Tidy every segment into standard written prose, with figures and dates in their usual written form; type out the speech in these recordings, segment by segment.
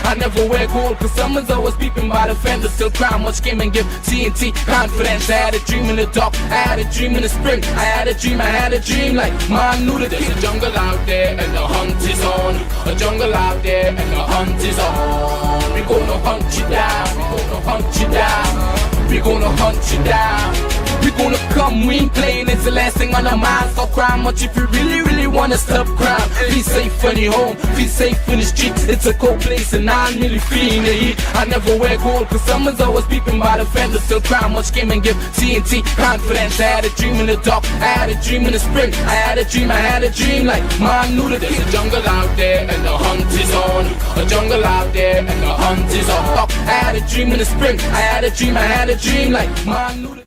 I never wear gold, cause someone's always peeping by the fender. Still crime, much game and give TNT confidence. I had a dream in the dark, I had a dream in the spring. I had a dream like man knew that there's a jungle out there and the hunt is on. A jungle out there and the hunt is on. We gonna hunt you down, we gonna hunt you down. We gonna hunt you down. We gonna come, we ain't playing, it's the last thing on our minds. Stop crime much if you really wanna stop crime. Be safe when you're home, be safe in the streets. It's a cold place and I'm really feeling the heat. I never wear gold, cause someone's always peeping by the fender. Still crime much game and give TNT confidence. I had a dream in the dark, I had a dream in the spring. I had a dream like man knew that there's a jungle out there and the hunt is on. A jungle out there and the hunt is on. I had a dream in the spring, I had a dream like man knew that.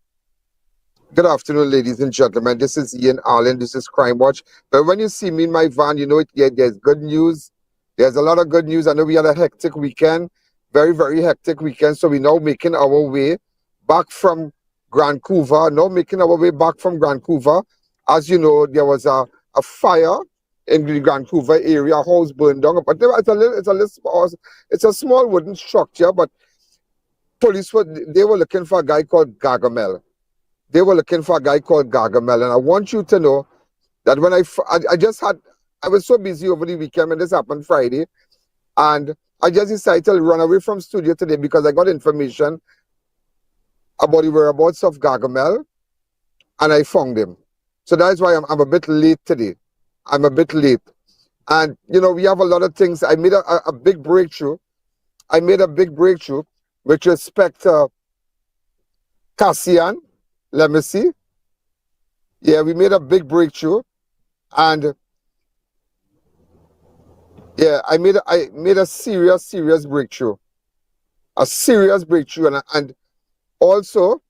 Good afternoon, ladies and gentlemen. This is I.A.N. This is Crime Watch. But when you see me in my van, you know it. Yeah, there's good news. There's a lot of good news. I know we had a hectic weekend, very hectic weekend. So we're now making our way back from Vancouver. As you know, there was a fire in the Vancouver area. A house burned down, but it's a small wooden structure. But police were looking for a guy called Gargamel. They were looking for a guy called Gargamel, and I want you to know that when I was so busy over the weekend when this happened Friday, and I just decided to run away from studio today because I got information about the whereabouts of Gargamel, and I found him. So that's why I'm a bit late today. I'm a bit late. And, you know, we have a lot of things. I made a big breakthrough. With respect to Cassian. Let me see. Yeah, we made a big breakthrough, and yeah, I made a serious breakthrough, and also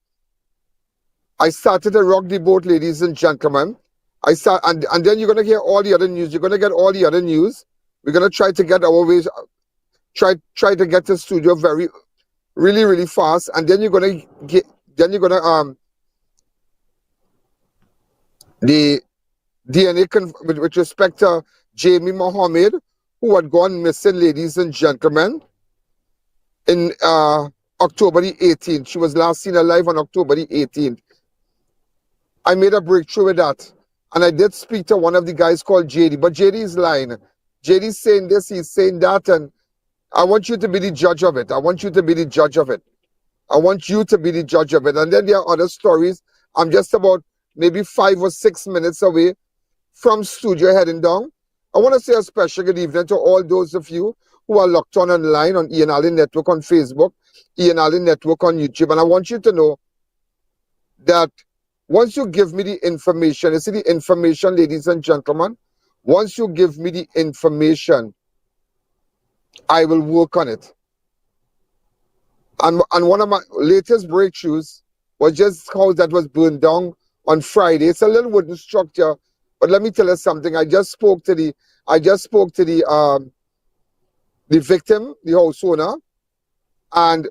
I started to rock the boat, ladies and gentlemen. And then you're gonna hear all the other news. You're gonna get all the other news. We're gonna try to get our ways, try to get to the studio really fast, and then you're gonna the DNA with respect to Jamie Mohammed, who had gone missing, ladies and gentlemen, in October the 18th. She was last seen alive on October the 18th. I made a breakthrough with that. And I did speak to one of the guys called JD, but JD is lying. JD's saying this, he's saying that, and I want you to be the judge of it. And then there are other stories. I'm just about maybe 5 or 6 minutes away from studio heading down. I want to say a special good evening to all those of you who are locked on online on I.A.N. Alleyne Network on Facebook, I.A.N. Alleyne Network on YouTube. And I want you to know that once you give me the information, you see the information, ladies and gentlemen, once you give me the information, I will work on it. And one of my latest breakthroughs was just how that was burned down on Friday. It's a little wooden structure, but let me tell you something. I just spoke to the victim, the house owner, and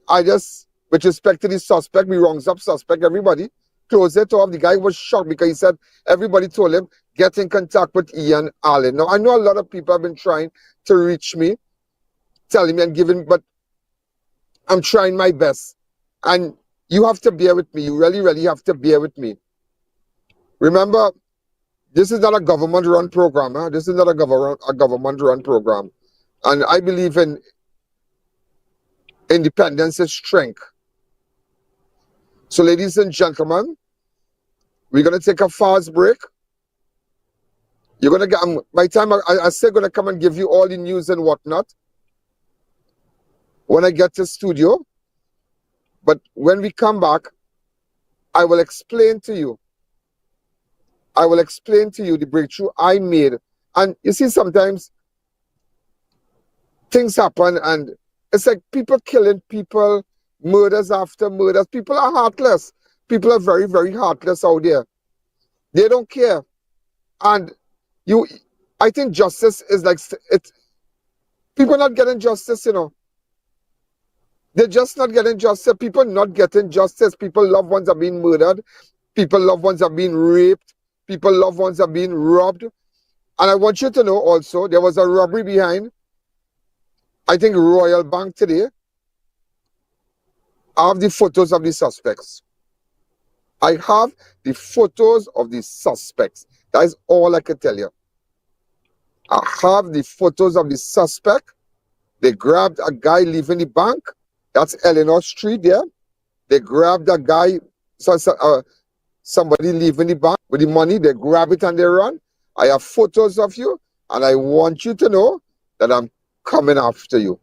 with respect to the suspect, we wrongs up suspect, everybody closed it off. The guy was shocked because he said everybody told him get in contact with Ian Allen. Now I know a lot of people have been trying to reach me, telling me and giving, but I'm trying my best. And you have to bear with me. You really have to bear with me. Remember, this is not a government-run program. Huh? This is not a government-run program. And I believe in independence is strength. So, ladies and gentlemen, we're going to take a fast break. You're going to get, by the time I say going to come and give you all the news and whatnot when I get to studio. But when we come back, I will explain to you the breakthrough I made. And you see, sometimes things happen and it's like people killing people, murders after murders. People are heartless. People are very heartless out there. They don't care. And I think justice is like, people not getting justice, you know. They're just not getting justice. People not getting justice. People loved ones are being murdered. People loved ones are being raped. People loved ones are being robbed. And I want you to know also, there was a robbery behind I think Royal Bank today, I have the photos of the suspects. I have the photos of the suspects. That is all I can tell you. I have the photos of the suspect. They grabbed a guy leaving the bank. That's Eleanor Street there. They grabbed a guy, somebody leaving the bank with the money. They grab it and they run. I have photos of you, and I want you to know that I'm coming after you.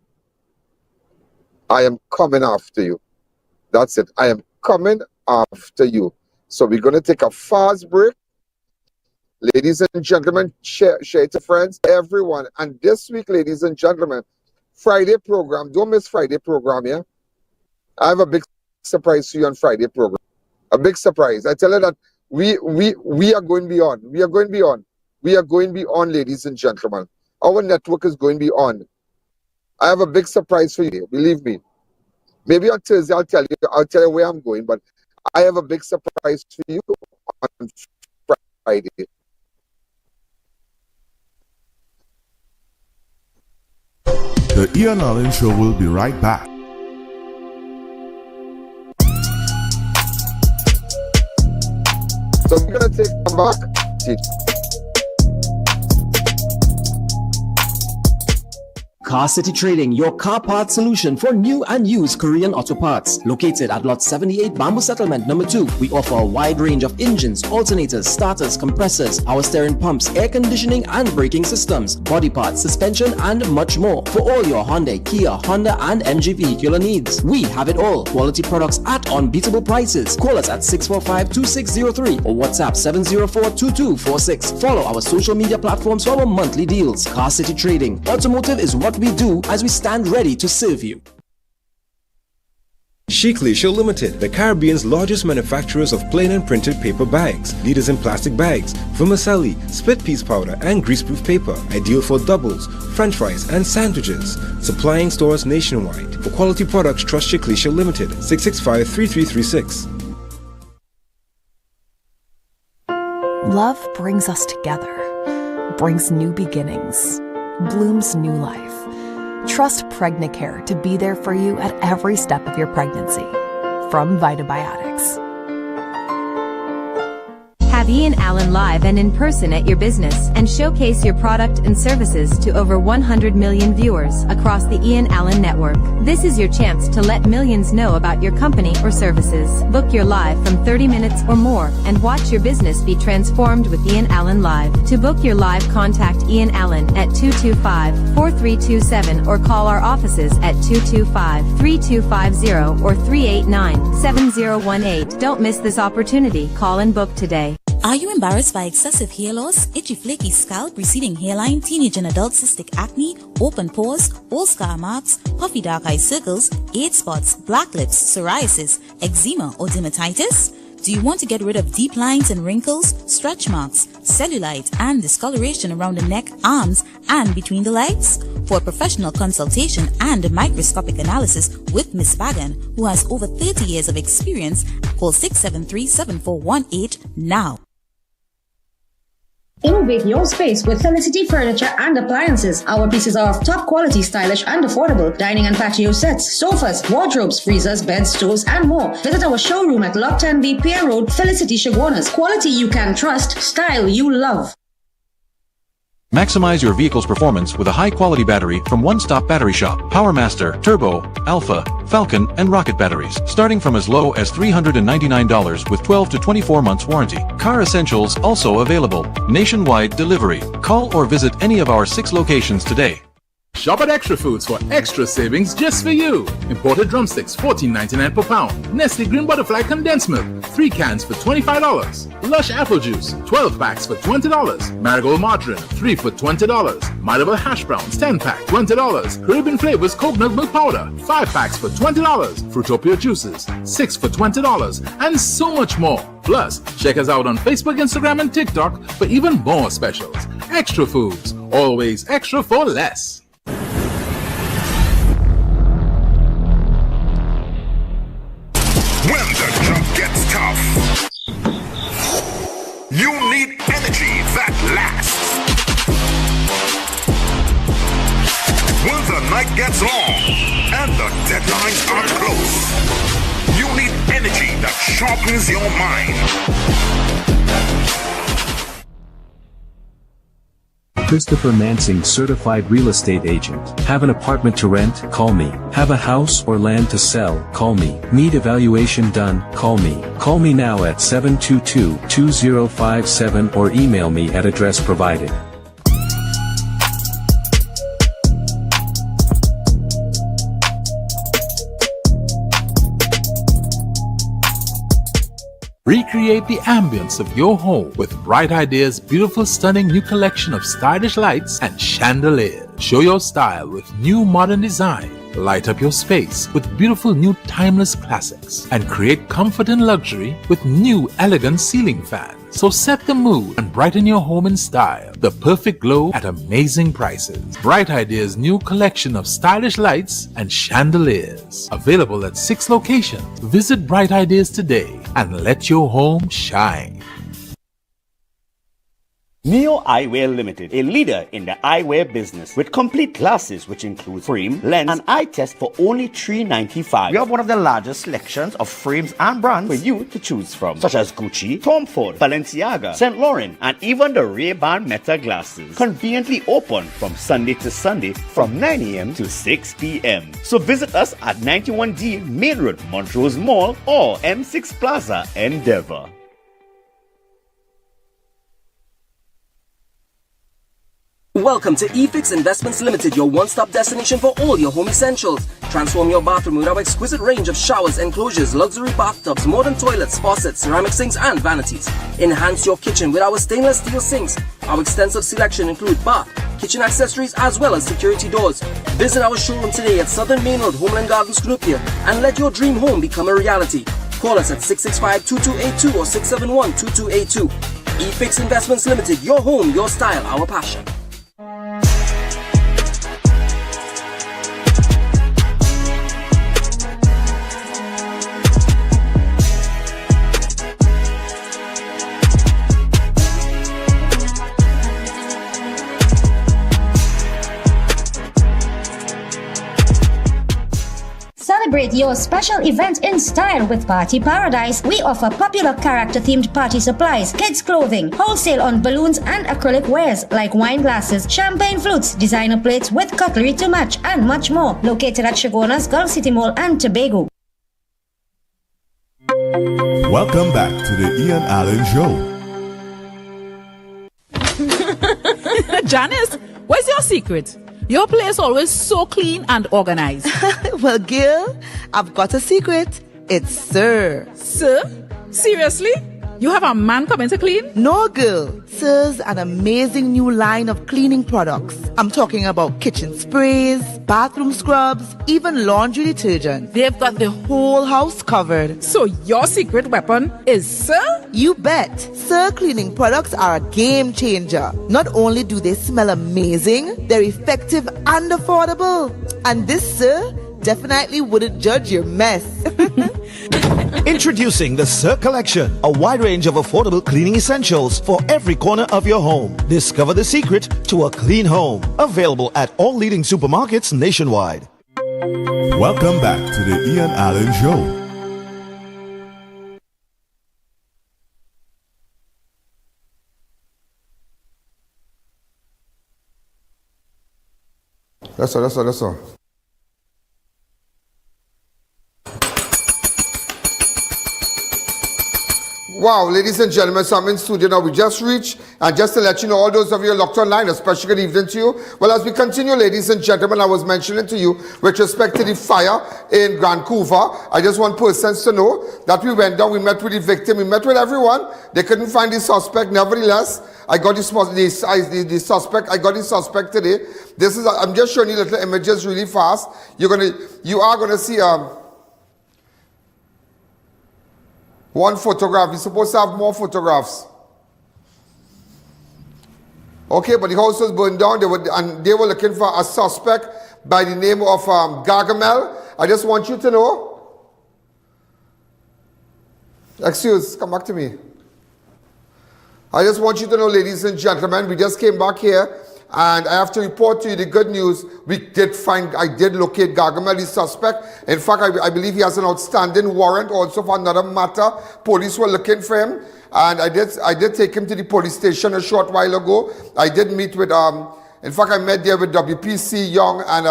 I am coming after you. That's it. I am coming after you. So we're going to take a fast break. Ladies and gentlemen, share it to friends, everyone. And this week, ladies and gentlemen, Friday program. Don't miss Friday program, yeah? I have a big surprise for you on Friday program. A big surprise. I tell you that we are going to be on. We are going to be on. We are going to be on, ladies and gentlemen. Our network is going to be on. I have a big surprise for you. Believe me. Maybe on Thursday I'll tell you where I'm going, but I have a big surprise for you on Friday. The I.A.N Show will be right back. So we're going to come back. Car City Trading, your car parts solution for new and used Korean auto parts. Located at Lot 78, Bamboo Settlement number 2, we offer a wide range of engines, alternators, starters, compressors, power steering pumps, air conditioning and braking systems, body parts, suspension and much more. For all your Hyundai, Kia, Honda and MG vehicular needs. We have it all. Quality products at unbeatable prices. Call us at 645-2603 or WhatsApp 704-2246. Follow our social media platforms for our monthly deals. Car City Trading. Automotive is what we do as we stand ready to serve you. Sheikleisha Limited, the Caribbean's largest manufacturers of plain and printed paper bags, leaders in plastic bags, vermicelli, split piece powder and greaseproof paper, ideal for doubles, french fries and sandwiches. Supplying stores nationwide. For quality products, trust Sheikleisha Limited, 665-3336. Love brings us together, brings new beginnings, blooms new life. Trust Pregnacare to be there for you at every step of your pregnancy. From Vitabiotics. Have I.A.N live and in person at your business and showcase your product and services to over 100 million viewers across the I.A.N network. This is your chance to let millions know about your company or services. Book your live from 30 minutes or more and watch your business be transformed with I.A.N Live. To book your live, contact I.A.N at 225-4327 or call our offices at 225-3250 or 389-7018. Don't miss this opportunity. Call and book today. Are you embarrassed by excessive hair loss, itchy flaky scalp, receding hairline, teenage and adult cystic acne, open pores, old scar marks, puffy dark eye circles, age spots, black lips, psoriasis, eczema or dermatitis? Do you want to get rid of deep lines and wrinkles, stretch marks, cellulite and discoloration around the neck, arms and between the legs? For a professional consultation and a microscopic analysis with Ms. Bagan, who has over 30 years of experience, call 673-7418 now. Innovate your space with Felicity Furniture and Appliances. Our pieces are of top quality, stylish and affordable. Dining and patio sets, sofas, wardrobes, freezers, beds, stoves and more. Visit our showroom at Lot 10B Brea Road, Felicity Chaguanas. Quality you can trust, style you love. Maximize your vehicle's performance with a high-quality battery from One Stop Battery Shop. PowerMaster, Turbo, Alpha, Falcon, and Rocket batteries, starting from as low as $399 with 12 to 24 months warranty. Car Essentials also available. Nationwide delivery. Call or visit any of our 6 locations today. Shop at Extra Foods for extra savings just for you. Imported drumsticks, $14.99 per pound. Nestle Green Butterfly condensed milk, 3 cans for $25. Lush apple juice, 12 packs for $20. Marigold margarine, 3 for $20. Marable hash browns, 10 pack, $20. Caribbean flavors coconut milk powder, 5 packs for $20. Fruitopia juices, 6 for $20. And so much more. Plus, check us out on Facebook, Instagram, and TikTok for even more specials. Extra Foods, always extra for less. When the jump gets tough, you need energy that lasts. When the night gets long and the deadlines are close. You need energy that sharpens your mind. Christopher Mansing, certified real estate agent. Have an apartment to rent? Call me. Have a house or land to sell? Call me. Need evaluation done? Call me. Call me now at 722-2057 or email me at address provided. Recreate the ambience of your home with Bright Ideas' beautiful, stunning new collection of stylish lights and chandeliers. Show your style with new modern design. Light up your space with beautiful new timeless classics and create comfort and luxury with new elegant ceiling fans. So set the mood and brighten your home in style. The perfect glow at amazing prices. Bright Ideas' new collection of stylish lights and chandeliers. Available at 6 locations. Visit Bright Ideas today and let your home shine. Neo Eyewear Limited, a leader in the eyewear business with complete glasses which include frame, lens, and eye test for only $3.95. We have one of the largest selections of frames and brands for you to choose from, such as Gucci, Tom Ford, Balenciaga, St. Laurent, and even the Ray-Ban Meta glasses. Conveniently open from Sunday to Sunday from 9 a.m. to 6 p.m. So visit us at 91D Main Road, Montrose Mall, or M6 Plaza, Endeavour. Welcome to eFix Investments Limited, your one-stop destination for all your home essentials. Transform your bathroom with our exquisite range of showers, enclosures, luxury bathtubs, modern toilets, faucets, ceramic sinks, and vanities. Enhance your kitchen with our stainless steel sinks. Our extensive selection includes bath, kitchen accessories, as well as security doors. Visit our showroom today at Southern Main Road, Homeland Gardens, Cunupia, and let your dream home become a reality. Call us at 665-2282 or 671-2282. eFix Investments Limited, your home, your style, our passion. Celebrate your special event in style with Party Paradise. We offer popular character-themed party supplies, kids' clothing, wholesale on balloons and acrylic wares like wine glasses, champagne flutes, designer plates with cutlery to match, and much more. Located at Chaguanas, Gulf City Mall, and Tobago. Welcome back to the I.A.N Show. Janice, what's your secret? Your place always so clean and organized. Well, Gil, I've got a secret. It's Sir. Sir? Seriously? You have a man coming to clean? No, girl. Sir's an amazing new line of cleaning products. I'm talking about kitchen sprays, bathroom scrubs, even laundry detergent. They've got the whole house covered. So your secret weapon is Sir? You bet. Sir cleaning products are a game changer. Not only do they smell amazing, they're effective and affordable. And this Sir definitely wouldn't judge your mess. Introducing the Sir Collection, a wide range of affordable cleaning essentials for every corner of your home. Discover the secret to a clean home. Available at all leading supermarkets nationwide. Welcome back to the I.A.N Show. That's all. Wow, ladies and gentlemen, so I'm in studio now. We just reached, and just to let you know, all those of you locked online, a special good evening to you. Well, as we continue, ladies and gentlemen, I was mentioning to you with respect to the fire in Vancouver. I just want persons to know that we went down, we met with the victim, we met with everyone. They couldn't find the suspect. Nevertheless, I got the suspect. I got the suspect today. This is, I'm just showing you little images really fast. You are gonna see one photograph. You're supposed to have more photographs. Okay, but the house was burned down. They were looking for a suspect by the name of Gargamel. I just want you to know. Come back to me. I just want you to know, ladies and gentlemen, we just came back here And I have to report to you the good news. I did locate Gargamel, the suspect. In fact, I believe he has an outstanding warrant also for another matter. Police were looking for him. And I did take him to the police station a short while ago. I did meet with, in fact, I met there with WPC Young and,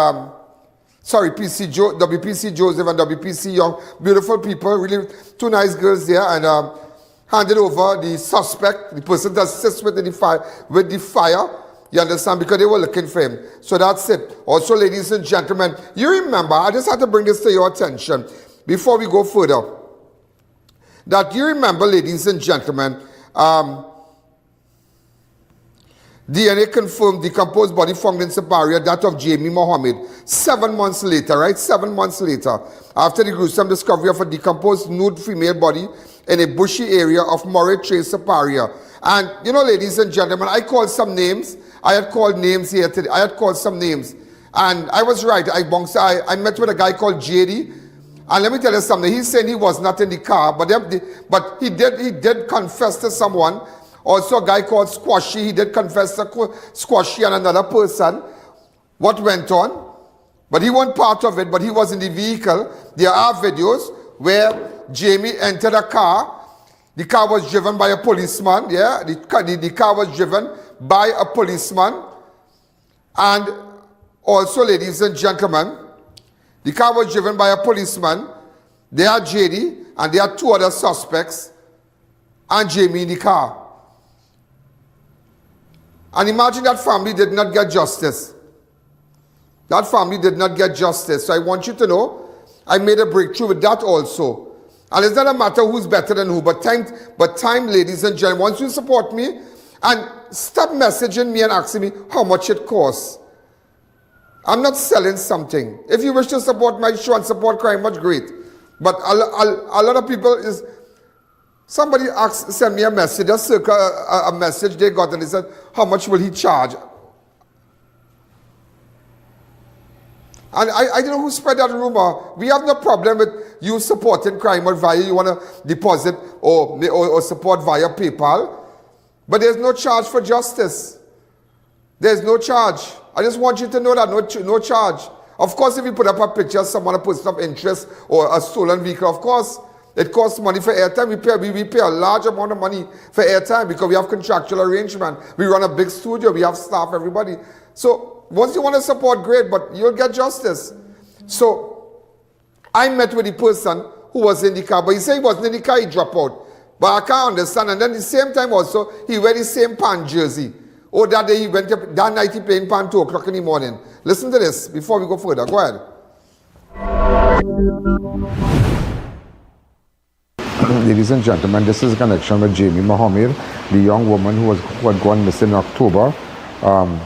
WPC Joseph and WPC Young. Beautiful people, really 2 nice girls there. And handed over the suspect, the person that assists with the fire. You understand? Because they were looking for him. So that's it. Also, ladies and gentlemen, you remember, I just had to bring this to your attention before we go further. That you remember, ladies and gentlemen, DNA confirmed decomposed body found in Siparia, that of Jamie Mohammed. 7 months later, right? 7 months later, after the gruesome discovery of a decomposed nude female body in a bushy area of Moray Trace, Siparia. And, you know, ladies and gentlemen, I called some names. I had called names here today. I had called some names. And I was right. I met with a guy called JD. And let me tell you something. He's saying he was not in the car, but he did confess to someone. Also, a guy called Squashy. He did confess to Squashy and another person. What went on? But he wasn't part of it, but he was in the vehicle. There are videos where Jamie entered a car. The car was driven by a policeman. Yeah, the car was driven by a policeman. And also, ladies and gentlemen, the car was driven by a policeman. There are JD and there are 2 other suspects and Jamie in the car. And imagine that family did not get justice. That family did not get justice. So I want you to know, I made a breakthrough with that also. And it's not a matter who's better than who, but time, ladies and gentlemen, once you support me, and stop messaging me and asking me how much it costs. I'm not selling something. If you wish to support my show and support Crime Watch, great. But a lot of people somebody sent me a message, a message they got, and they said, how much will he charge? And I don't know who spread that rumor. We have no problem with you supporting Crime Watch via, you want to deposit or support via PayPal. But there's no charge for justice. There's no charge. I just want you to know that, no charge. Of course, if you put up a picture of someone, a person of interest, or a stolen vehicle, of course, it costs money for airtime. We pay a large amount of money for airtime because we have contractual arrangement. We run a big studio. We have staff, everybody. So once you want to support, great, but you'll get justice. So I met with the person who was in the car, but he said he wasn't in the car, he dropped out. But I can't understand. And then at the same time also, he wear the same pant jersey. Oh, that day that night he playing pant 2 o'clock in the morning. Listen to this before we go further. Go ahead. Ladies and gentlemen, this is a connection with Jamie Mohammed, the young woman who had gone missing in October, and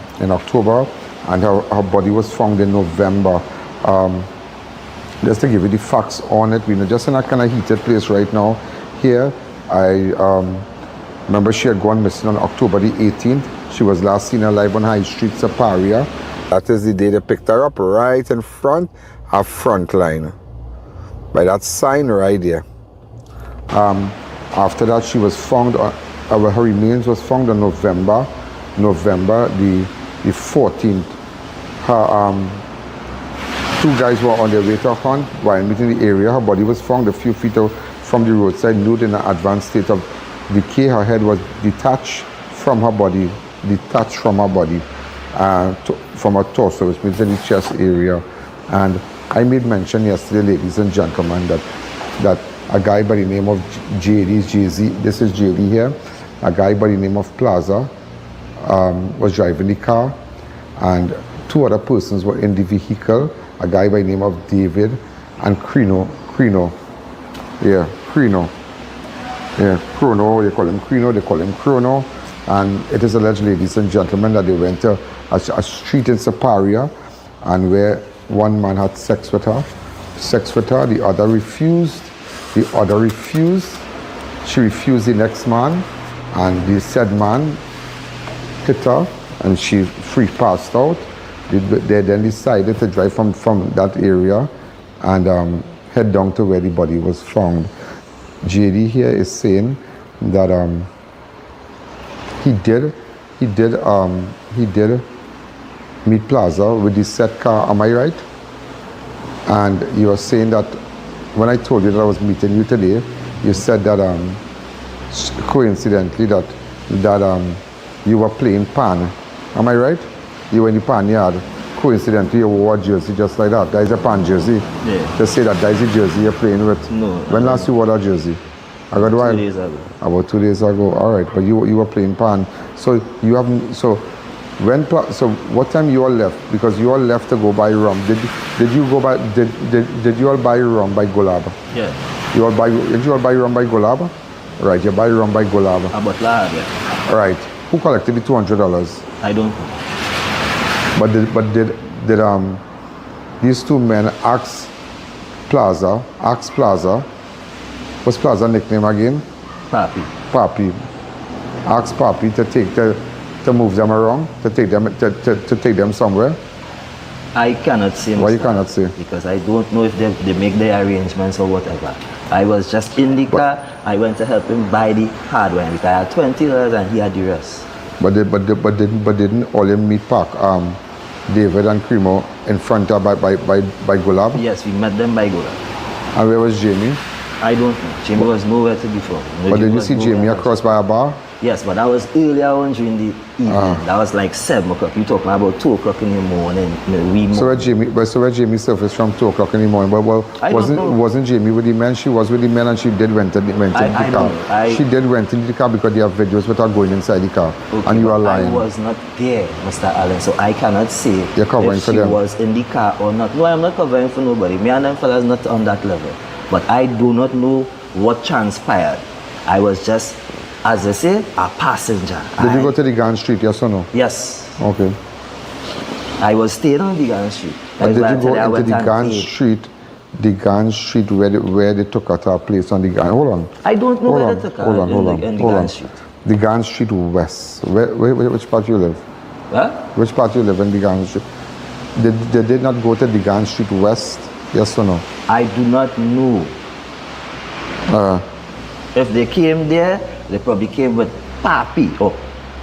her body was found in November. Just to give you the facts on it, we're just in a kind of heated place right now. Here, I remember she had gone missing on October the 18th. She was last seen alive on High Street, Siparia. That is the day they picked her up, right in front of Frontline. By that sign right there. After that, she was found, her remains was found on November the 14th. Her, 2 guys were on their way to hunt while meeting the area. Her body was found a few feet out from the roadside, nude in an advanced state of decay. Her head was detached from her body, from her torso, which means in the chest area. And I made mention yesterday, ladies and gentlemen, that a guy by the name of JD, this is JD here, a guy by the name of Plaza was driving the car, and 2 other persons were in the vehicle, a guy by the name of David and Crino, they call him Chrono, and it is alleged, ladies and gentlemen, that they went to a street in Siparia, and where one man had sex with her, the other refused. She refused the next man, and the said man hit her, and she passed out. They then decided to drive from that area and head down to where the body was found. JD here is saying that he did meet Plaza with the set car, am I right? And you were saying that when I told you that I was meeting you today, you said that coincidentally that you were playing pan. Am I right? You were in the pan yard. Coincidentally, you wore a jersey just like that. That is a pan jersey. Yeah. They say that is a jersey you're playing with. No. When last you wore that jersey? About 2 days ago. About 2 days ago. All right, but you were playing pan. So you haven't. So what time you all left? Because you all left to go buy rum. Did you go buy? Did you all buy rum by Golaba? Yeah. Did you all buy rum by Golaba? Right. You buy rum by Golaba. About that, yeah. All right. Who collected the $200? I don't know. But did these two men ask Plaza? What's Plaza nickname again? Papi. Ask Papi to move them around, to take them somewhere. I cannot say. Why you cannot say? Because I don't know if they make the arrangements or whatever. I was just in the car. I went to help him buy the hardware because I had $20 and he had the rest. But didn't all them meet park David and Cremo in front of by Golab? Yes, we met them by Golab. And where was Jamie? I don't know. Jamie was nowhere to be found. But did you see Jamie across by a bar? Yes, but that was earlier on during the evening. That was like 7 o'clock. You're talking about 2 o'clock in the morning. So where Jamie surfaced from 2 o'clock in the morning. But wasn't Jamie with the men? She was with the men and she did went into the car. She did went into the car because they have videos with her going inside the car. Okay, and you are lying. I was not there, Mr. Allen, so I cannot say You're covering if for she them. was in the car or not. No, I'm not covering for nobody. Me and them fellas not on that level. But I do not know what transpired. I was just, as I say, a passenger. Did you go to the Guyana Street, yes or no? Yes. Okay. I was staying on the Guyana Street. And did you go into the Guyana Street where they took her to a place on the Guyana? Hold on. I don't know where they took her in the Guyana Street. The Guyana Street West. Which part you live? Huh? Which part you live in the Guyana Street? They did not go to the Guyana Street West, yes or no? I do not know. If they came there, they probably came with Papi or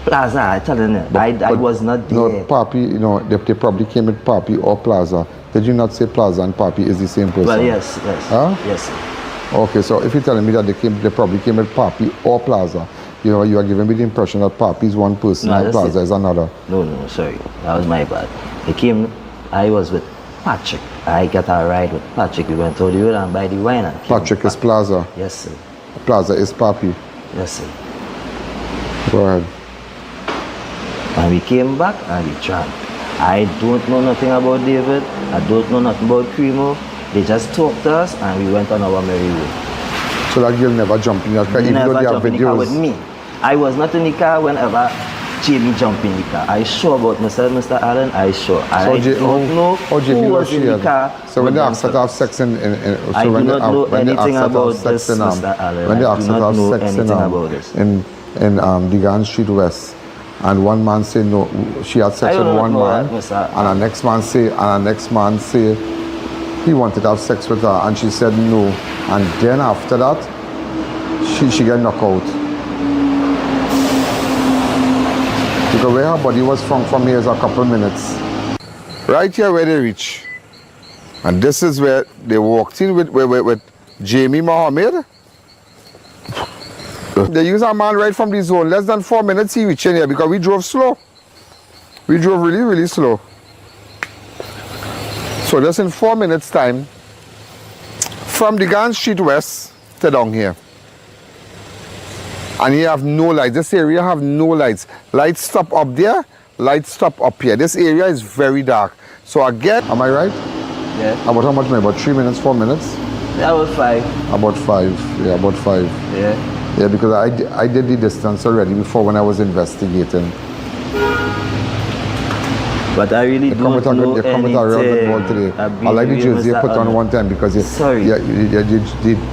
Plaza. I tell you, I was not there. No, Papi, they probably came with Papi or Plaza. Did you not say Plaza and Papi is the same person? Well, yes. Huh? Yes, sir. Okay, so if you're telling me that they probably came with Papi or Plaza, you are giving me the impression that Papi is one person and Plaza is another. No, sorry. That was my bad. They came, I was with Patrick. I got a ride with Patrick. We went to the road and buy the wine. Patrick is Plaza? Yes, sir. Plaza is Papi? Yes, sir. Go ahead. And we came back and we drank. I don't know nothing about David. I don't know nothing about Cremo. They just talked to us and we went on our merry way. So that girl never jumped in your car, even though they have videos? In the car with me. I was not in the car whenever Jamie jumped in the car. I sure about Mr. Allen, I sure. I don't know who was in the car. So when they asked her to have sex I do not know anything about this, Mr. Allen. When they asked her to have sex in the Guyana Street West, and one man say no, she had sex with one man, and the next man say he wanted to have sex with her, and she said no, and then after that, she got knocked out. Because where her body was from here is a couple minutes. Right here where they reach. And this is where they walked in with Jamie Mohammed. They use a man right from the zone. Less than 4 minutes he reached in here because we drove slow. We drove really, really slow. So just in 4 minutes time, from the Guyana Street West to down here. And you have no lights. This area have no lights. Lights stop up there, lights stop up here. This area is very dark. So again, am I right? Yeah. About how much? About 3 minutes, 4 minutes? Yeah, about 5. About 5. Yeah, about 5. Yeah. Yeah, because I did the distance already before when I was investigating. But I really don't know anything. Today. I like the jersey you put on one time because the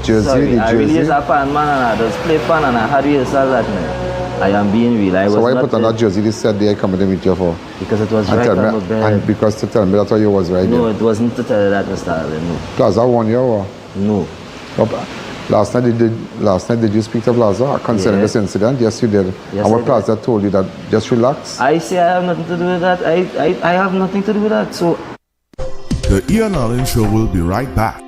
jersey. Sorry, I really is a fan man and I just play fan and I had rehearsal that night. I am being real. So why you put on that jersey this Saturday I come to meet you for? Because it was right on my bed. And because to tell me that's how you was right No, there. it wasn't to tell you that, Mr. Allen, no. Plus, I won you or? No. Last night did you speak to Plaza concerning this incident? Yes, you did. Yes, and what Plaza told you that just relax? I say I have nothing to do with that. I have nothing to do with that. So The I.A.N Show will be right back.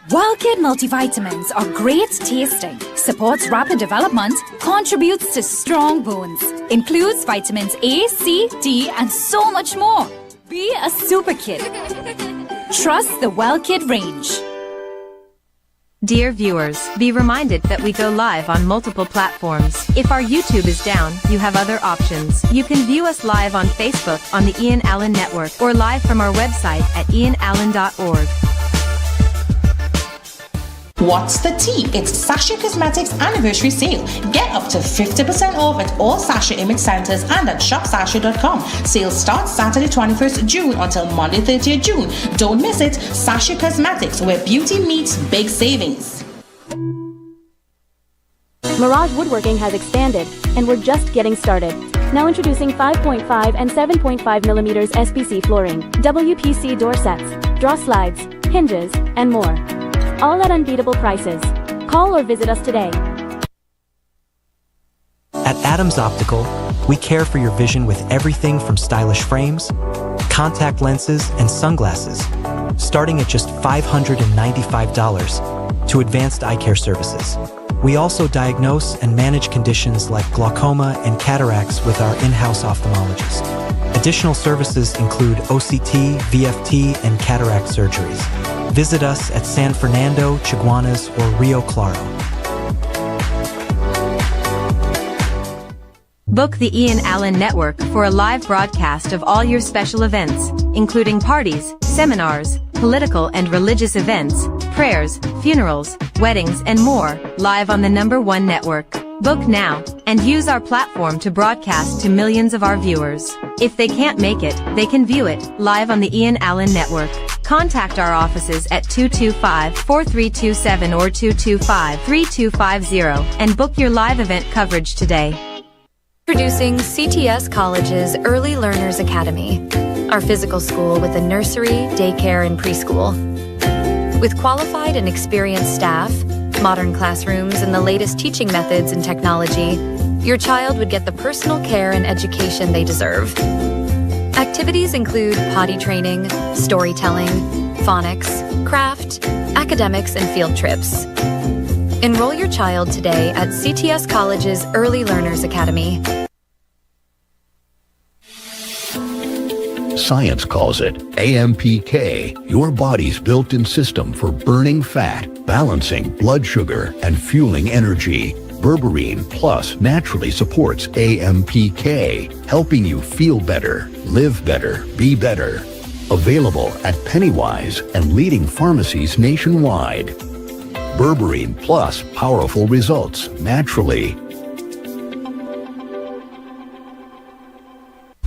WildKid multivitamins are great tasting, supports rapid development, contributes to strong bones, includes vitamins A, C, D, and so much more. Be a super kid. Trust the WildKid range. Dear viewers, be reminded that we go live on multiple platforms. If our YouTube is down, you have other options. You can view us live on Facebook on the I.A.N Network or live from our website at ianalleyne.org. What's the tea? It's Sasha Cosmetics anniversary sale. Get up to 50% off at all Sasha image centers and at shopsasha.com. Sale starts Saturday 21st June until Monday 30th June. Don't miss it. Sasha Cosmetics, where beauty meets big savings. Mirage Woodworking has expanded, and we're just getting started. Now introducing 5.5 and 7.5 millimeters SPC flooring, WPC door sets, draw slides, hinges, and more. All at unbeatable prices. Call or visit us today. At Adams Optical, we care for your vision with everything from stylish frames, contact lenses, and sunglasses, starting at just $595 to advanced eye care services. We also diagnose and manage conditions like glaucoma and cataracts with our in-house ophthalmologist. Additional services include OCT, VFT, and cataract surgeries. Visit us at San Fernando, Chaguanas, or Rio Claro. Book the I.A.N Network for a live broadcast of all your special events, including parties, seminars, political and religious events, prayers, funerals, weddings, and more, live on the #1 network. Book now, and use our platform to broadcast to millions of our viewers. If they can't make it, they can view it, live on the I.A.N Network. Contact our offices at 225-4327 or 225-3250 and book your live event coverage today. Introducing CTS College's Early Learners Academy, our physical school with a nursery, daycare, and preschool. With qualified and experienced staff, modern classrooms, and the latest teaching methods and technology, your child would get the personal care and education they deserve. Activities include potty training, storytelling, phonics, craft, academics, and field trips. Enroll your child today at CTS College's Early Learners Academy. Science calls it AMPK, your body's built-in system for burning fat, balancing blood sugar, and fueling energy. Berberine Plus naturally supports AMPK, helping you feel better, live better, be better. Available at Pennywise and leading pharmacies nationwide. Berberine Plus, powerful results naturally.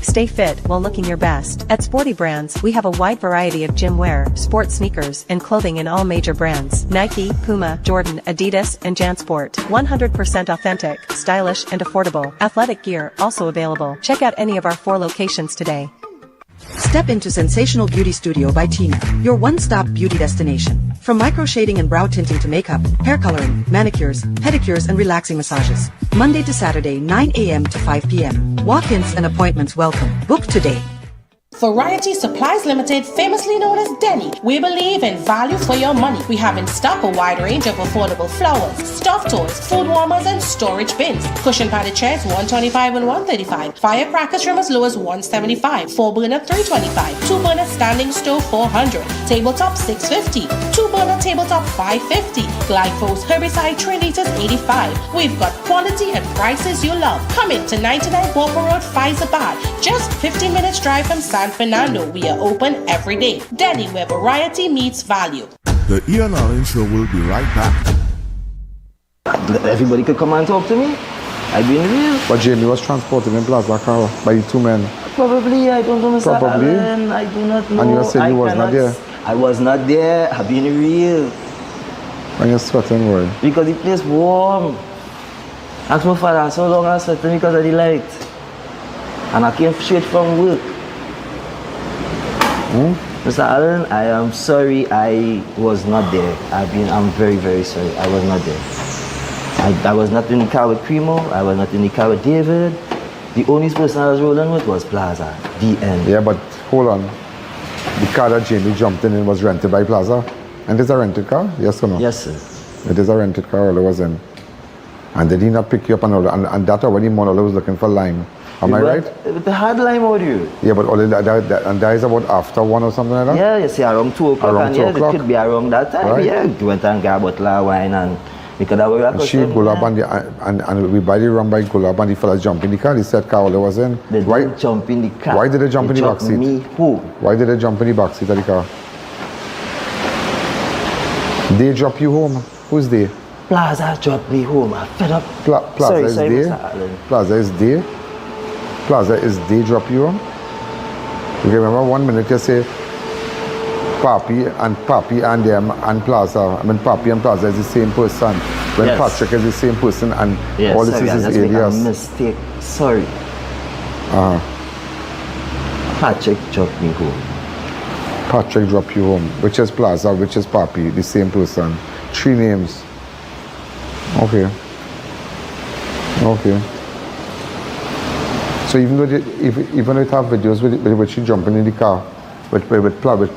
Stay fit while looking your best. At Sporty Brands, we have a wide variety of gym wear, sports sneakers, and clothing in all major brands. Nike, Puma, Jordan, Adidas, and JanSport. 100% authentic, stylish, and affordable. Athletic gear also available. Check out any of our 4 locations today. Step into Sensational Beauty Studio by Tina, your one-stop beauty destination. From micro shading and brow tinting to makeup, hair coloring, manicures, pedicures, and relaxing massages. Monday to Saturday, 9 a.m. to 5 p.m. Walk-ins and appointments welcome. Book today. Variety Supplies Limited, famously known as Denny. We believe in value for your money. We have in stock a wide range of affordable flowers, stuffed toys, food warmers, and storage bins. Cushion padded chairs, $125 and $135. Firecrackers from as low as $175. 4-burner, $325. 2-burner standing stove, $400. Tabletop, $650. 2-burner tabletop, $550. Glyphos herbicide, 3 liters, $85. We've got quality and prices you love. Come in to 99 Walker Road, Faizabad. Just 15 minutes drive from San Fernando. We are open every day. Denny, where variety meets value. The I.A.N Show will be right back. Everybody could come and talk to me. I've been real. But Jamie was transported in Plaza car by 2 men. Probably, I don't know, Mr. Probably. Allen. I do not know. And you said you was not there. I was not there. I've been real. And you're sweating, right? Because the place warm. Ask my father so long I sweating because of the light. And I came straight from work. Mr. Allen, I am sorry I was not there. I'm very, very sorry. I was not there. I was not in the car with Primo. I was not in the car with David. The only person I was rolling with was Plaza, D.N. Yeah, but hold on. The car that Jamie jumped in was rented by Plaza. And it's a rented car? Yes or no? Yes, sir. It is a rented car, all it was in. And did he not pick you up and all that? And that already Monolo was looking for lime. Am I right? With the hard lime audio. Yeah, but all that is about after 1 or something like that? Yeah, you see, around 2 o'clock. Around and 2 yes, o'clock. It could be around that time. Right. Yeah, we went and got a bottle of wine and we could have a And she go up and we buy the rum by go up and the fellas jump in the car. He said car all it was in. They didn't jump in the car. Why did they jump in the back seat? Me who? Why did they jump in the back seat of the car? They drop you home. Who's they? Plaza dropped me home. I'm fed up. Plaza is sorry, they. Mr. Allen. Plaza is they. Plaza is they drop you home. You remember 1 minute you say Papi and them and Plaza. I mean Papi and Plaza is the same person. When Yes. Patrick is the same person and Yes, all this sorry, is I his just made a alias. mistake. Sorry. Patrick dropped me home. Patrick drop you home. Which is Plaza, which is Papi, the same person. 3 names. Okay. So even though even though it have videos with she jumping in the car, with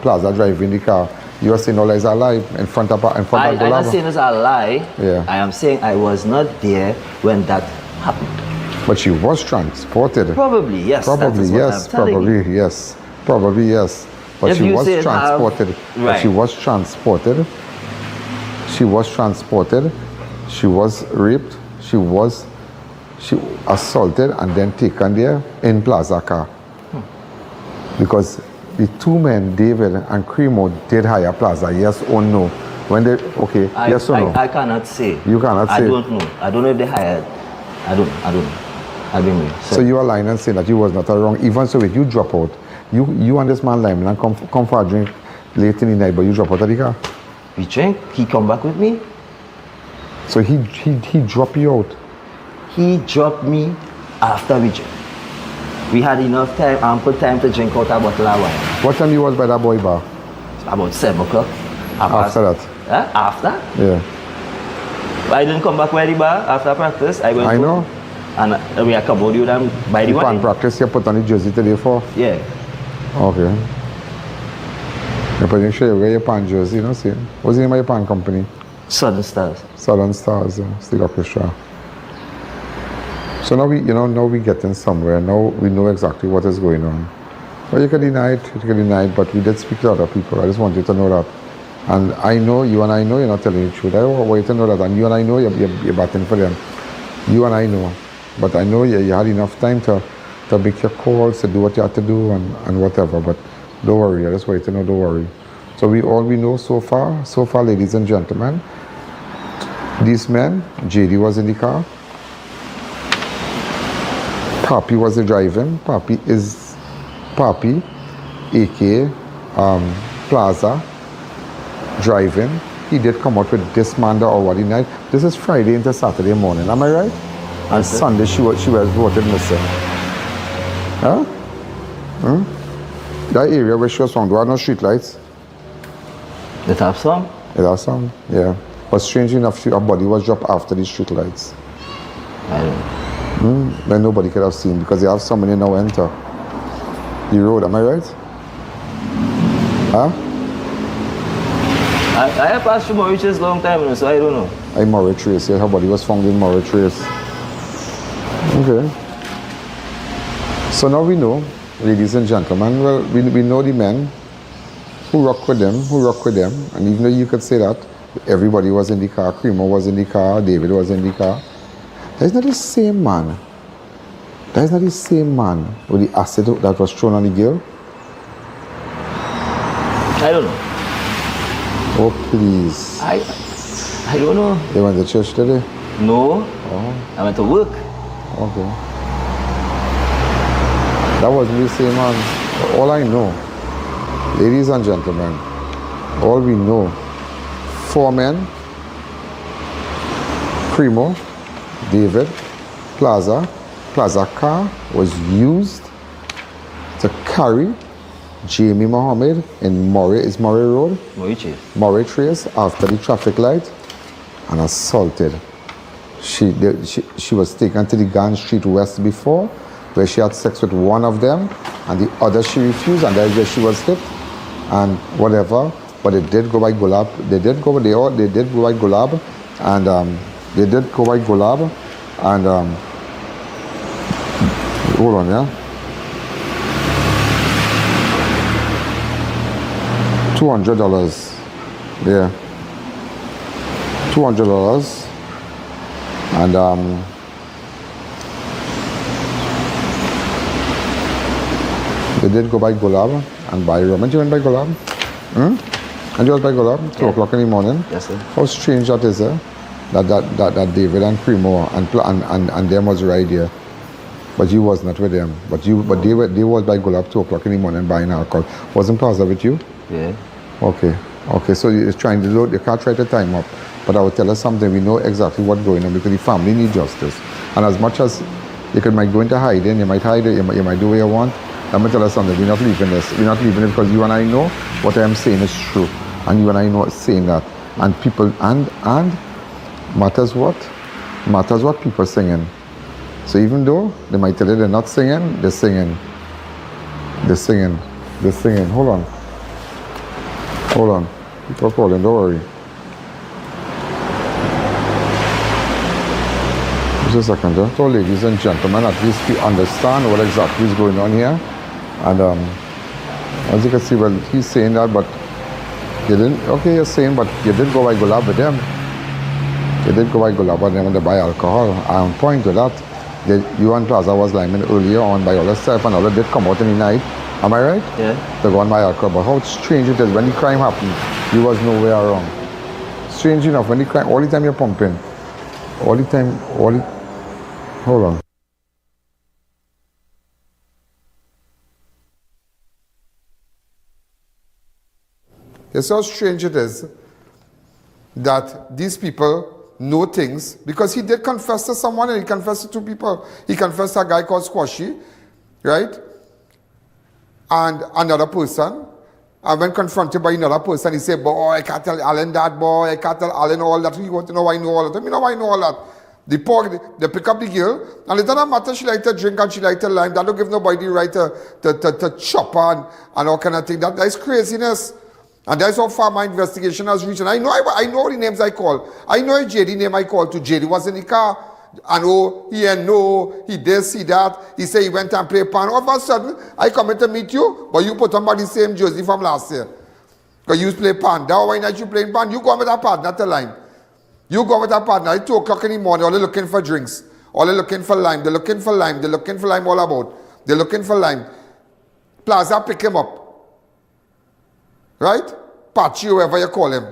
Plaza driving the car, you are saying all is a lie in front of I'm not saying it's a lie. Yeah. I am saying I was not there when that happened. But she was transported. Probably, yes. Probably, that is what yes. I'm telling Probably, you. yes. Probably, yes. But If she you was say it transported. have- But she right. was transported. She was transported. She was raped. She assaulted and then taken there in Plaza car. Because the 2 men, David and Cremo, did hire Plaza. Yes or no? When they yes or no? I cannot say. You cannot I say. don't know. I don't know if they hired. I don't know. I don't know. So you are lying and saying that you was not wrong. Even so, if you drop out, you and this man Lyman and come for a drink late in the night, but you drop out of the car. We drink. He come back with me. So he dropped you out. He dropped me after we drink. We had enough time, ample time to drink out a bottle of wine. What time you was by that boy bar? About 7 o'clock. After that? After? Yeah. I didn't come back by the bar after practice. I went I know. And we are come out with them by the You wine. can practice, you put on the jersey today for? Yeah. Okay. You put in show you wear your pan jersey, you know, see? What's the name of your pan company? Southern Stars. Southern Stars, still orchestra. So now we getting somewhere. Now we know exactly what is going on. Well, you can deny it, but we did speak to other people. I just want you to know that. And I know, you and I know you're not telling the truth. I want you to know that. And you and I know you're batting for them. You and I know. But I know you had enough time to make your calls, to do what you had to do and whatever. But don't worry, I just want you to know, don't worry. So all we know so far, ladies and gentlemen, these men, JD was in the car. Papi was the driving. Papi, aka Plaza, driving. He did come out with this man the already night. This is Friday into Saturday morning, am I right? And Sunday she was voted missing. Huh? That area where she was found, there are no street lights. It have some? It has some, yeah. But strangely enough, her body was dropped after the street lights. I don't know. Then nobody could have seen because they have somebody now enter the road, am I right? Huh? I have passed through Mauritius long time ago, so I don't know. I'm Mauritius, yeah, her body was found in Mauritius. Okay. So now we know, ladies and gentlemen, well, we know the men who rock with them, and even though you could say that, everybody was in the car, Cremo was in the car, David was in the car. That's not the same man. That's not the same man with the acid that was thrown on the girl. I don't know. Oh, please. I don't know. They went to church today? No. Oh. I went to work. Okay. That wasn't the same man. All I know, ladies and gentlemen, all we know, 4 men, Cremo, David Plaza car was used to carry Jamie Mohammed in Murray Road? Murray Trace after the traffic light and assaulted. She was taken to the Guyana Street West before, where she had sex with one of them, and the other she refused, and that's where she was hit, and whatever. But they did go by Gulab. They did go by Gulab, and hold on, yeah. $200. Yeah. $200. And they did go by Gulab and buy rum. And you went by Gulab? And you went by Gulab? 2 o'clock in the morning? Yes, sir. How strange that is, that David and Primo and them was right there. But you was not with them. But they was by Gulab 2 o'clock in the morning buying alcohol. Wasn't Plaza with you? Yeah. Okay, so you're trying to load, you can't try to time up. But I will tell us something, we know exactly what's going on because the family need justice. And as much as you might go into hiding, you might hide it, you might do what you want. Let me tell us something, we're not leaving this. We're not leaving it because you and I know what I am saying is true. And you and I know saying that. And people, and matters what people singing. So even though they might tell you they're not singing, they're singing. Hold on. People calling, don't worry. Just a second, so ladies and gentlemen, at least we understand what exactly is going on here. And as you can see, well, he's saying that, but you didn't, okay, you're saying, but you did go by Gulab with them. You did go by Gulab with them and they buy alcohol. I'm pointing to that. You and Plaza was liming earlier on by all the stuff and all that did come out in the night. Am I right? Yeah. They go on by alcohol. But how strange it is when the crime happened, you was nowhere around. Strange enough, when the crime, all the time you're pumping. Hold on. It's how strange it is that these people know things because he did confess to someone and he confessed to 2 people. He confessed to a guy called Squashy, right? And another person. And when confronted by another person, he said, boy, I can't tell Alan that, boy. I can't tell Alan all that. You want to know I know all that. You know I know all that. They pick up the girl, and it doesn't matter she like to drink and she like to lime. That don't give nobody the right to chop her and all kind of thing. That is craziness. And that's how far my investigation has reached. And I know the names I call. I know a JD name I called to. JD was in the car. And he did see that. He said he went and played pan. All of a sudden, I come in to meet you, but you put on the same jersey from last year. Because you play pan. That's why not you playing pan. You go with a partner to lime. You go with a partner at 2 o'clock in the morning, all they're looking for drinks. All they're looking for lime. They're looking for lime all about. They're looking for lime. Plaza pick him up. Right? Patchy, whoever you call him.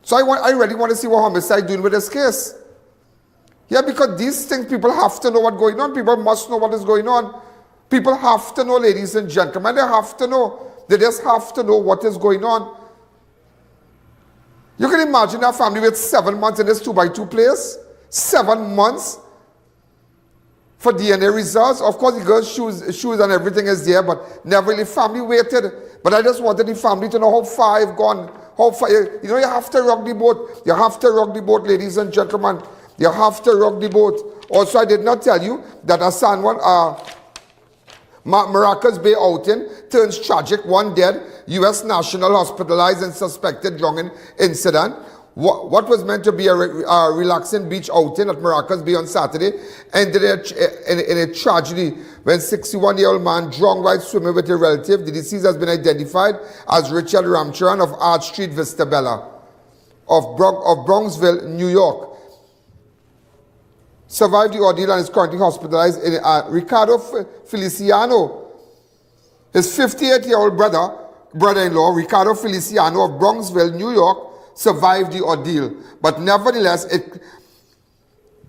So I really want to see what homicide doing with this case. Yeah, because these things, people have to know what's going on. People must know what is going on. People have to know, ladies and gentlemen. They have to know. They just have to know what is going on. You can imagine a family with 7 months in this 2x2 place. 7 months for DNA results. Of course, the girl's shoes and everything is there, but never really family waited. But I just wanted the family to know how far I've gone. How far, you know, you have to rock the boat. You have to rock the boat, ladies and gentlemen. You have to rock the boat. Also, I did not tell you that a San Juan, Maracas Bay outing turns tragic. 1 dead. U.S. national hospitalized in suspected drunken incident. What was meant to be a relaxing beach outing at Maracas Bay on Saturday ended in a tragedy when 61-year-old man drunk while swimming with a relative. The deceased has been identified as Richard Ramcharan of Arch Street, Vista Bella, of Bronxville, New York. Survived the ordeal and is currently hospitalized in Ricardo Feliciano. His 58-year-old brother-in-law, Ricardo Feliciano of Bronxville, New York, survived the ordeal. But nevertheless,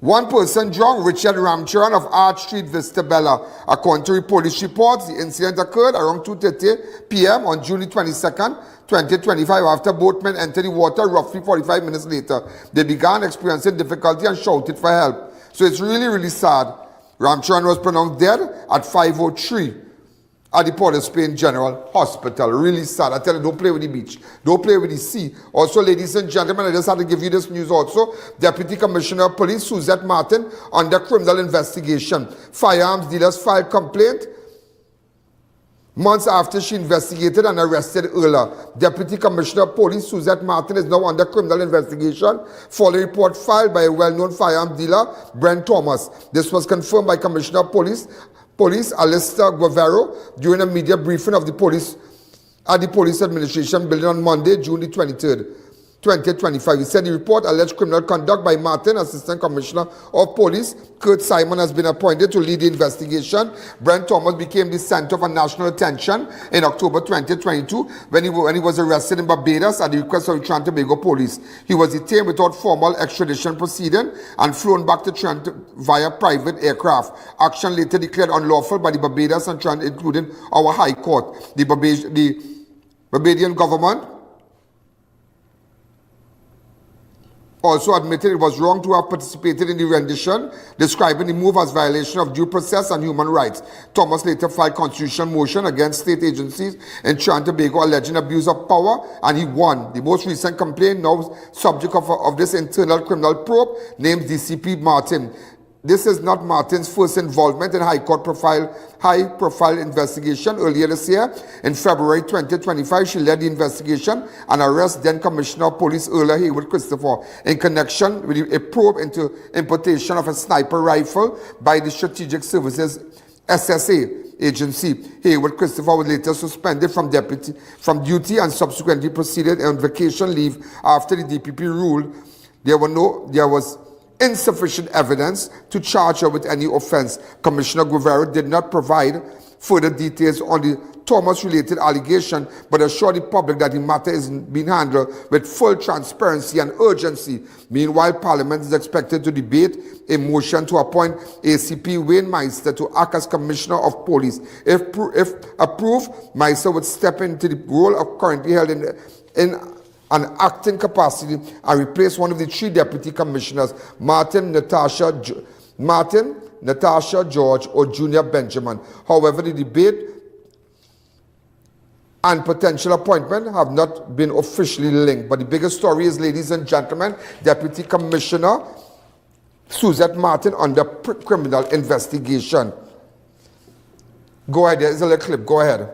One person drowned, Richard Ramcharan of Arch Street, Vista Bella. According to police reports, the incident occurred around 2:30 p.m. on July 22nd, 2025 after boatmen entered the water roughly 45 minutes later. They began experiencing difficulty and shouted for help. So it's really, really sad. Ramcharan was pronounced dead at 5:03 at the Port of Spain General Hospital. Really sad. I tell you, don't play with the beach. Don't play with the sea. Also, ladies and gentlemen, I just had to give you this news also. Deputy Commissioner of Police Suzette Martin under criminal investigation. Firearms dealers filed complaint months after she investigated and arrested earlier. Deputy Commissioner of Police Suzette Martin is now under criminal investigation for the report filed by a well-known firearm dealer, Brent Thomas. This was confirmed by Commissioner of Police Alistair Guevara during a media briefing of the police at the Police Administration Building on Monday, June the 23rd, 2025. He said the report alleged criminal conduct by Martin, Assistant Commissioner of Police. Kurt Simon has been appointed to lead the investigation. Brent Thomas became the center for national attention in October 2022 when he was arrested in Barbados at the request of the Trinidad and Tobago police. He was detained without formal extradition proceeding and flown back to Trinidad via private aircraft. Action later declared unlawful by the Barbados and Trinidad, including our High Court. The Barbadian government also admitted it was wrong to have participated in the rendition, describing the move as violation of due process and human rights. Thomas later filed constitutional motion against state agencies in Trinidad and Tobago alleging abuse of power, and he won. The most recent complaint, now subject of this internal criminal probe, names DCP Martin. This is not Martin's first involvement in high-profile investigation. Earlier this year, in February 2025, she led the investigation and arrested then Commissioner of Police Earl Haywood Christopher in connection with a probe into importation of a sniper rifle by the Strategic Services SSA agency. Haywood Christopher was later suspended from duty and subsequently proceeded on vacation leave after the DPP ruled there was insufficient evidence to charge her with any offense. Commissioner Guevara did not provide further details on the Thomas-related allegation, but assured the public that the matter is being handled with full transparency and urgency. Meanwhile, Parliament is expected to debate a motion to appoint ACP Wayne Meister to act as Commissioner of Police. If approved, Meister would step into the role of currently held in an acting capacity and replace one of the three deputy commissioners, Martin, Natasha, George, or Junior Benjamin. However, the debate and potential appointment have not been officially linked. But the biggest story is, ladies and gentlemen, Deputy Commissioner Suzette Martin under criminal investigation. Go ahead, there's a little clip, go ahead.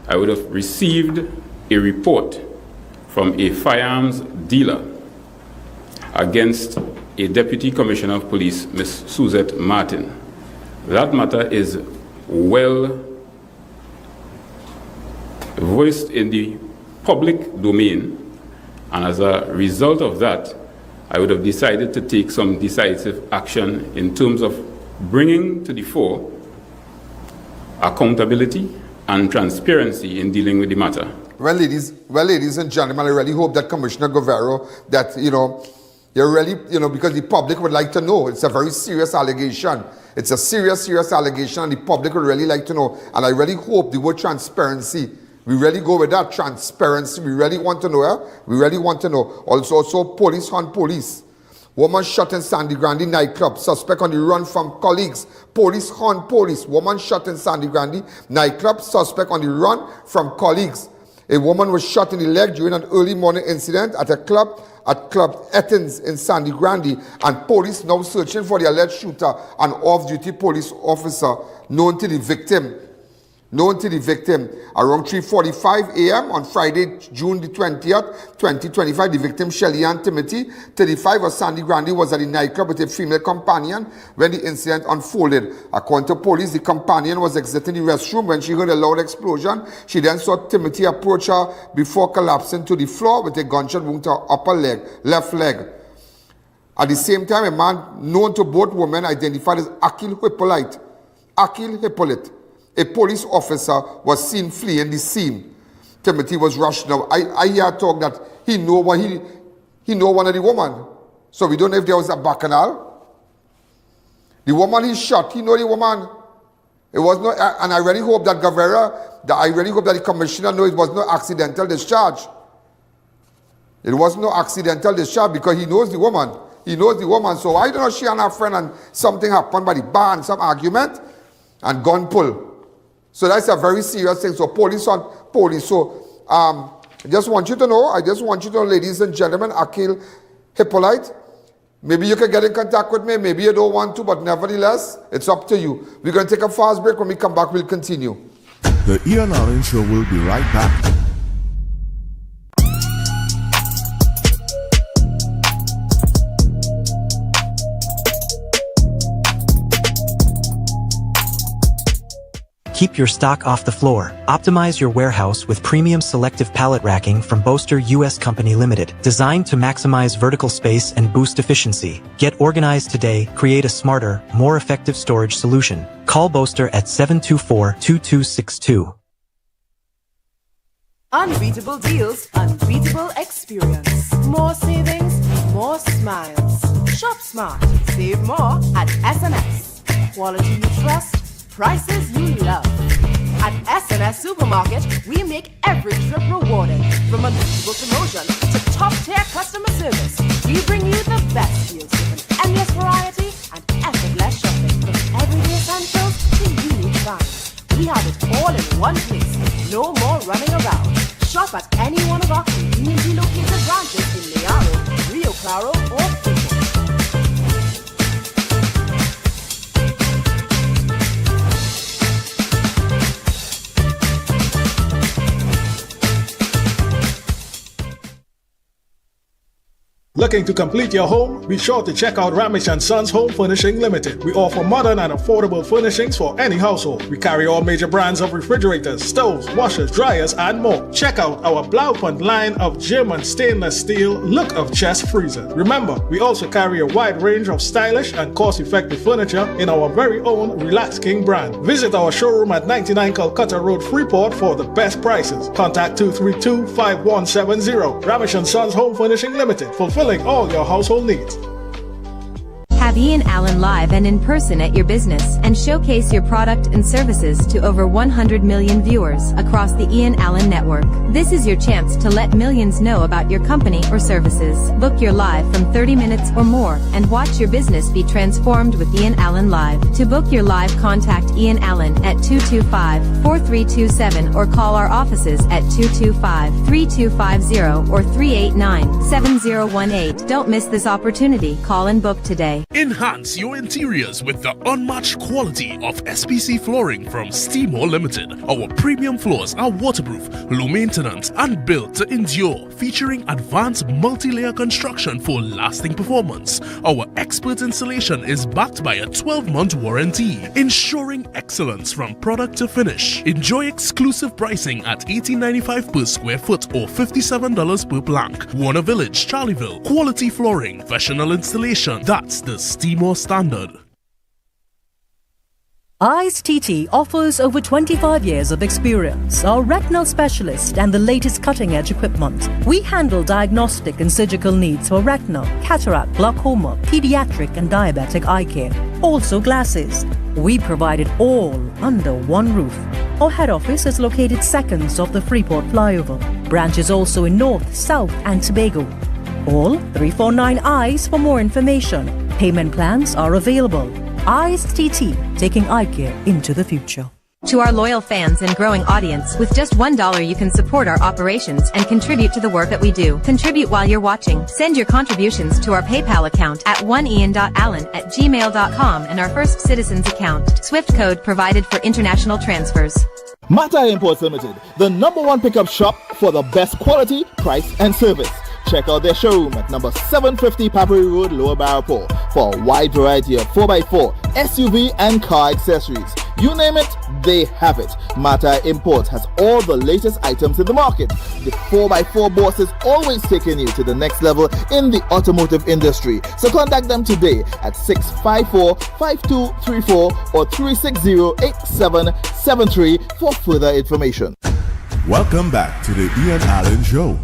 I would have received a report from a firearms dealer against a Deputy Commissioner of Police, Ms. Suzette Martin. That matter is well voiced in the public domain, and as a result of that, I would have decided to take some decisive action in terms of bringing to the fore accountability and transparency in dealing with the matter. Well, ladies and gentlemen, I really hope that Commissioner Guevara, that, you're really, because the public would like to know. It's a very serious allegation. It's a serious allegation, and the public would really like to know. And I really hope the word transparency, we really go with that transparency. We really want to know, We really want to know. Also police on police. Woman shot in Sandy Grande nightclub. Suspect on the run from colleagues. Police on police. Woman shot in Sandy Grande nightclub. Suspect on the run from colleagues. A woman was shot in the leg during an early morning incident at a club at Club Ettins in Sandy Grande, and police now searching for the alleged shooter, an off-duty police officer known to the victim. Around 3:45 a.m. on Friday, June the 20th, 2025, the victim, Shelly-Ann Timothy, 35 of Sandy Grande, was at the nightclub with a female companion when the incident unfolded. According to police, the companion was exiting the restroom when she heard a loud explosion. She then saw Timothy approach her before collapsing to the floor with a gunshot wound to her left leg. At the same time, a man known to both women, identified as Akil Hippolyte, a police officer, was seen fleeing the scene. Timothy was rushed now. I hear talk that he know one of the woman. So we don't know if there was a bacchanal. The woman he shot, he know the woman. It was no, and I really hope that the commissioner know it was no accidental discharge. It was no accidental discharge because he knows the woman. He knows the woman. So I don't know, she and her friend and something happened by the bar and some argument and gun pull. So that's a very serious thing. So police. So I just want you to know, ladies and gentlemen, Akil Hippolyte, maybe you can get in contact with me, maybe you don't want to, but nevertheless, it's up to you. We're going to take a fast break. When we come back, we'll continue. The Ian Alleyne Show will be right back. Keep your stock off the floor. Optimize your warehouse with premium selective pallet racking from Boaster US Company Limited, designed to maximize vertical space and boost efficiency. Get organized today. Create a smarter, more effective storage solution. Call Boaster at 724-2262. Unbeatable deals, unbeatable experience. More savings, more smiles. Shop smart, save more at SNS. Quality you trust, prices you love. At SNS Supermarket, we make every trip rewarding. From unbeatable promotion to top-tier customer service, we bring you the best deals with an endless variety and effortless shopping. From everyday essentials to unique finds, we have it all in one place. No more running around. Shop at any one of our conveniently located branches in Learo, Rio Claro, or Pico. Looking to complete your home? Be sure to check out Ramesh & Sons Home Furnishing Limited. We offer modern and affordable furnishings for any household. We carry all major brands of refrigerators, stoves, washers, dryers, and more. Check out our Blaupont line of German stainless steel look of chest freezers. Remember, we also carry a wide range of stylish and cost-effective furniture in our very own Relax King brand. Visit our showroom at 99 Calcutta Road, Freeport for the best prices. Contact 232-5170. Ramesh & Sons Home Furnishing Limited. Fulfilling all your household needs. Have I.A.N live and in person at your business and showcase your product and services to over 100 million viewers across the I.A.N network. This is your chance to let millions know about your company or services. Book your live from 30 minutes or more and watch your business be transformed with I.A.N Live. To book your live, contact I.A.N at 225-4327 or call our offices at 225-3250 or 389-7018. Don't miss this opportunity. Call and book today. Enhance your interiors with the unmatched quality of SPC flooring from Steamore Limited. Our premium floors are waterproof, low maintenance, and built to endure, featuring advanced multi-layer construction for lasting performance. Our expert installation is backed by a 12-month warranty, ensuring excellence from product to finish. Enjoy exclusive pricing at $18.95 per square foot or $57 per plank. Warner Village, Charlieville. Quality flooring, professional installation. That's the Steamore standard. I.A.N TT offers over 25 years of experience, are retinal specialist and the latest cutting-edge equipment. We handle diagnostic and surgical needs for retinal, cataract, glaucoma, pediatric and diabetic eye care. Also glasses. We provide it all under one roof. Our head office is located seconds off the Freeport flyover. Branches also in North, South and Tobago. Call 349 eyes for more information. Payment plans are available. I.A.N TT, taking eye care into the future. To our loyal fans and growing audience, with just $1 you can support our operations and contribute to the work that we do. Contribute while you're watching. Send your contributions to our PayPal account at oneian.allen@gmail.com and our First Citizens account. Swift code provided for international transfers. Mata Imports Limited, the #1 pickup shop for the best quality, price and service. Check out their showroom at number 750 Papri Road, Lower Barapore for a wide variety of 4x4, SUV and car accessories. You name it, they have it. Mata Imports has all the latest items in the market. The 4x4 boss is always taking you to the next level in the automotive industry. So contact them today at 654-5234 or 360-8773 for further information. Welcome back to the Ian Alleyne Show.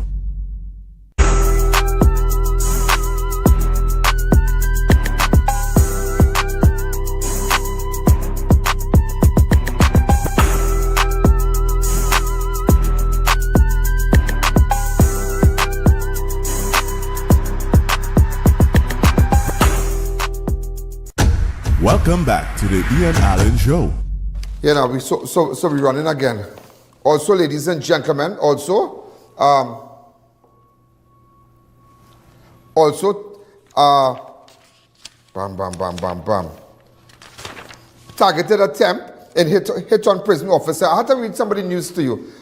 Welcome back to the I.A.N Show. You know, so we're running again. Also, ladies and gentlemen, bam. Targeted attempt and hit on prison officer. I had to read somebody news to you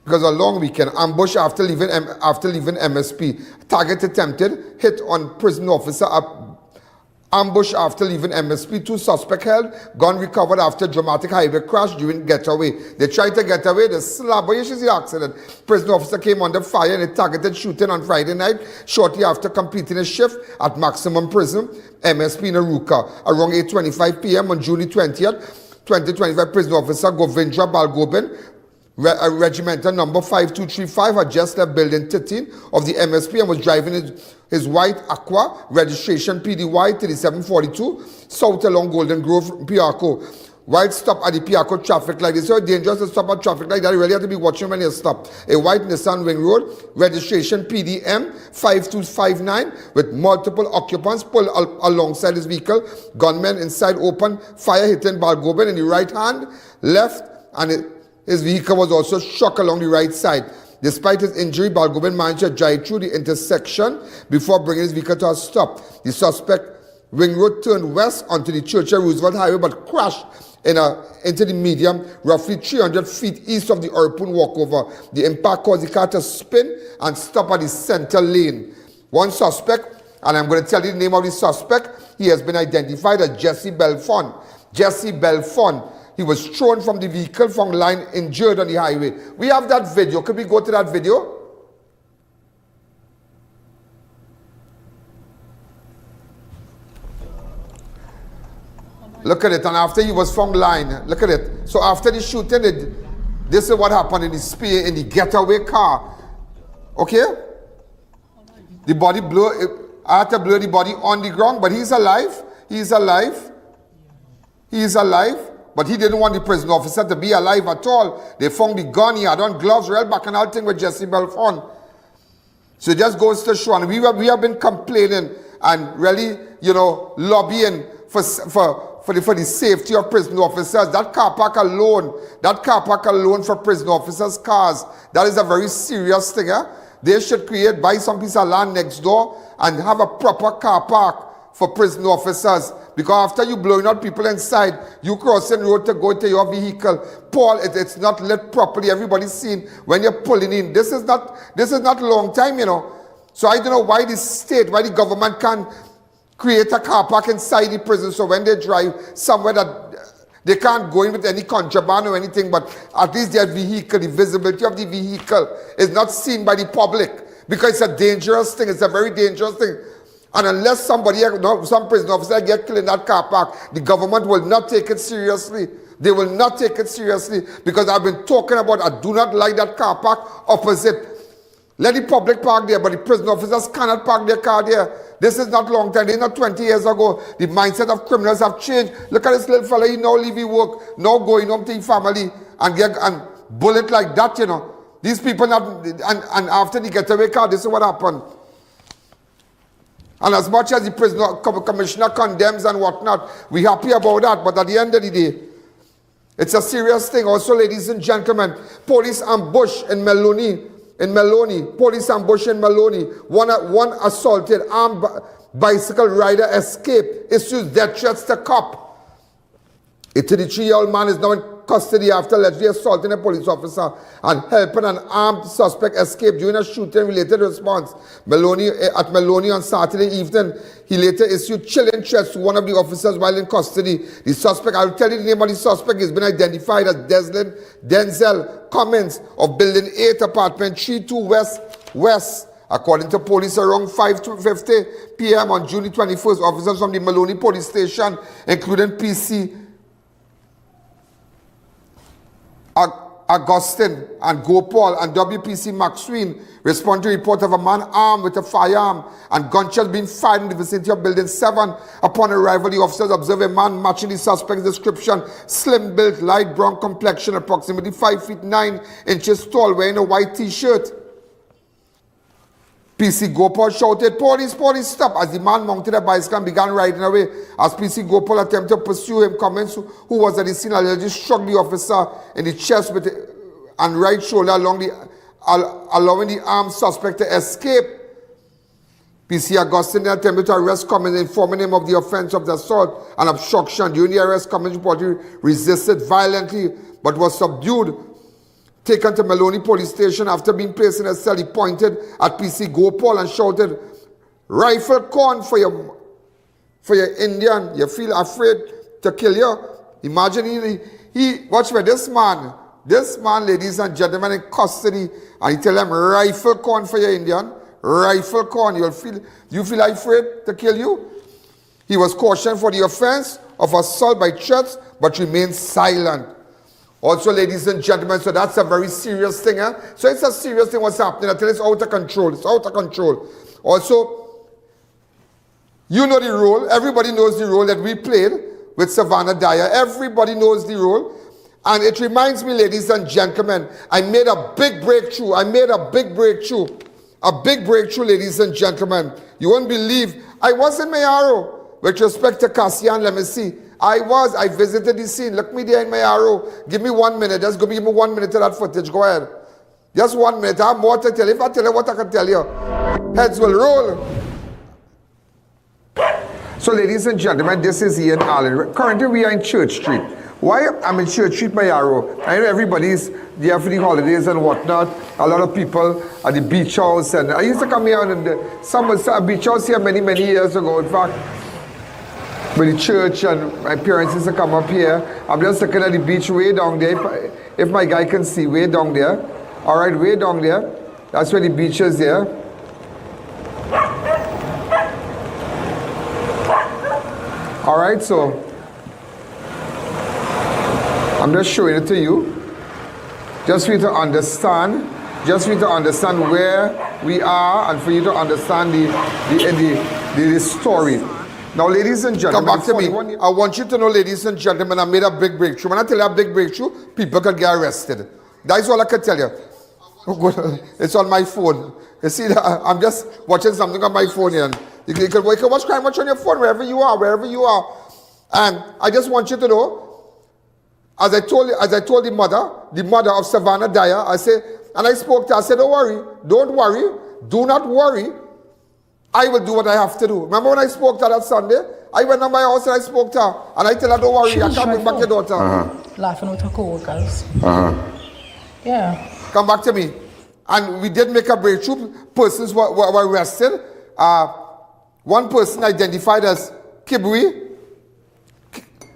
because a long weekend ambush after leaving MSP. Target attempted hit on prison officer. Ambush after leaving MSP. 2 suspects held. Gun recovered after dramatic highway crash during getaway. They tried to get away. They slapped. But here's the accident. Prison officer came under fire in a targeted shooting on Friday night, shortly after completing a shift at Maximum Prison, MSP in Aruka. Around 8:25 p.m. on June 20th, 2025, prison officer Govindra Balgobin, regimental number 5235, had just left building 13 of the MSP and was driving his white Aqua, registration PDY 3742, south along Golden Grove, Piarco. While stopped at the Piarco traffic light. It's so dangerous to stop at traffic light that you really have to be watching when you stop. A white Nissan Ring Road, registration PDM 5259, with multiple occupants pulled alongside his vehicle. Gunmen inside opened fire, hitting Balgobin in the right hand, left, and his vehicle was also struck along the right side. Despite his injury, Balgobin managed to drive through the intersection before bringing his vehicle to a stop. The suspect Ring Road turned west onto the Churchill Roosevelt Highway but crashed into the medium, roughly 300 feet east of the Urpun walkover. The impact caused the car to spin and stop at the center lane. One suspect, and I'm going to tell you the name of the suspect, he has been identified as Jesse Belfon. Jesse Belfon. He was thrown from the vehicle from line, injured on the highway. We have that video. Could we go to that video? Look at it. And after he was found line, look at it. So after the shooting, this is what happened in the getaway car. Okay? The body blew. I had to blow the body on the ground, but he's alive. He's alive. He's alive. But he didn't want the prison officer to be alive at all. They found the gun. He had on gloves, real back and all thing with Jesse Belfon. So it just goes to show. And we have been complaining and really, lobbying for the safety of prison officers. That car park alone for prison officers' cars, that is a very serious thing. They should buy some piece of land next door and have a proper car park for prison officers. Because after you blowing out people inside, you crossing road to go to your vehicle. Paul, it's not lit properly. Everybody's seen when you're pulling in. This is not long time, So I don't know why why the government can't create a car park inside the prison so when they drive somewhere that they can't go in with any contraband or anything, but at least their vehicle, the visibility of the vehicle is not seen by the public. Because it's a dangerous thing. It's a very dangerous thing. And unless some prison officer get killed in that car park, the government will not take it seriously. They will not take it seriously because I've been talking about, I do not like that car park opposite. Let the public park there, but the prison officers cannot park their car there. This is not long time. This is not 20 years ago. The mindset of criminals have changed. Look at this little fella, he now leaving work, now going home to his family and bullet like that, These people and after the getaway car, this is what happened. And as much as the prison commissioner condemns and whatnot, we're happy about that. But at the end of the day, it's a serious thing. Also, ladies and gentlemen, police ambush in Meloni. Police ambush in Meloni. One assaulted armed bicycle rider escaped. Issues death threats to cop. A 33-year-old man is now in custody after allegedly assaulting a police officer and helping an armed suspect escape during a shooting-related response. At Meloni on Saturday evening, he later issued chilling threats to one of the officers while in custody. The suspect, I'll tell you the name of the suspect, has been identified as Denzel Cummins of Building 8, Apartment 32 West. According to police, around 5:50 p.m. on June 21st, officers from the Meloni police station, including PC Augustine and Gopal and WPC Maxwin, respond to a report of a man armed with a firearm and gunshots being fired in the vicinity of Building 7. Upon arrival, the officers observed a man matching the suspect's description, slim-built, light brown complexion, approximately 5 feet 9 inches tall, wearing a white t-shirt. PC Gopal shouted, "Police, police, stop," as the man mounted a bicycle and began riding away. As PC Gopal attempted to pursue him, Cummins, who was at the scene, allegedly struck the officer in the chest and right shoulder, allowing the armed suspect to escape. PC Augustine then attempted to arrest Cummins, informing him of the offense of the assault and obstruction. During the arrest, Cummins reportedly resisted violently but was subdued. Taken to Maloney Police Station after being placed in a cell, he pointed at PC Gopal and shouted, "Rifle corn for your Indian. You feel afraid to kill you?" Imagine he watch for this man, ladies and gentlemen, in custody, and he tell them, "Rifle corn for your Indian. Rifle corn. You feel afraid to kill you?" He was cautioned for the offense of assault by threats, but remained silent. Also, ladies and gentlemen, so that's a very serious thing. So it's a serious thing what's happening. I tell you, it's out of control. It's out of control. Also, you know the role. Everybody knows the role that we played with Savannah Dyer. Everybody knows the role. And it reminds me, ladies and gentlemen, I made a big breakthrough. A big breakthrough, ladies and gentlemen. You won't believe. I was in Mayaro with respect to Cassian. Let me see. I visited the scene. Look me there in Mayaro. Give me 1 minute. Just give me 1 minute of that footage. Go ahead. Just 1 minute. I have more to tell you. If I tell you what I can tell you, heads will roll. So, ladies and gentlemen, this is I.A.N. Currently, we are in Church Street. Why I'm in Church Street, Mayaro? I know everybody's there for the holidays and whatnot. A lot of people at the beach house. And I used to come here on the beach house here many, many years ago. In fact, with the church, and my parents used to come up here. I'm just looking at the beach way down there. If my guy can see, way down there. All right, way down there. That's where the beach is there. All right, so I'm just showing it to you. Just for you to understand. Just for you to understand where we are, and for you to understand the story. Now, ladies and gentlemen, come back to me. I want you to know, ladies and gentlemen, I made a big breakthrough. When I tell you a big breakthrough, people can get arrested. That is all I can tell you. It's on my phone. You see, I'm just watching something on my phone here. You can watch Crime Watch on your phone, wherever you are. And I just want you to know, as I told the mother of Savannah Dyer, I spoke to her, I said, don't worry, do not worry. I will do what I have to do. Remember when I spoke to her that Sunday? I went to my house and I spoke to her. And I tell her, don't worry, I can't bring back your daughter. Laughing with her co-workers. Yeah. Come back to me. And we did make a breakthrough. Persons were arrested. One person identified as Kibwe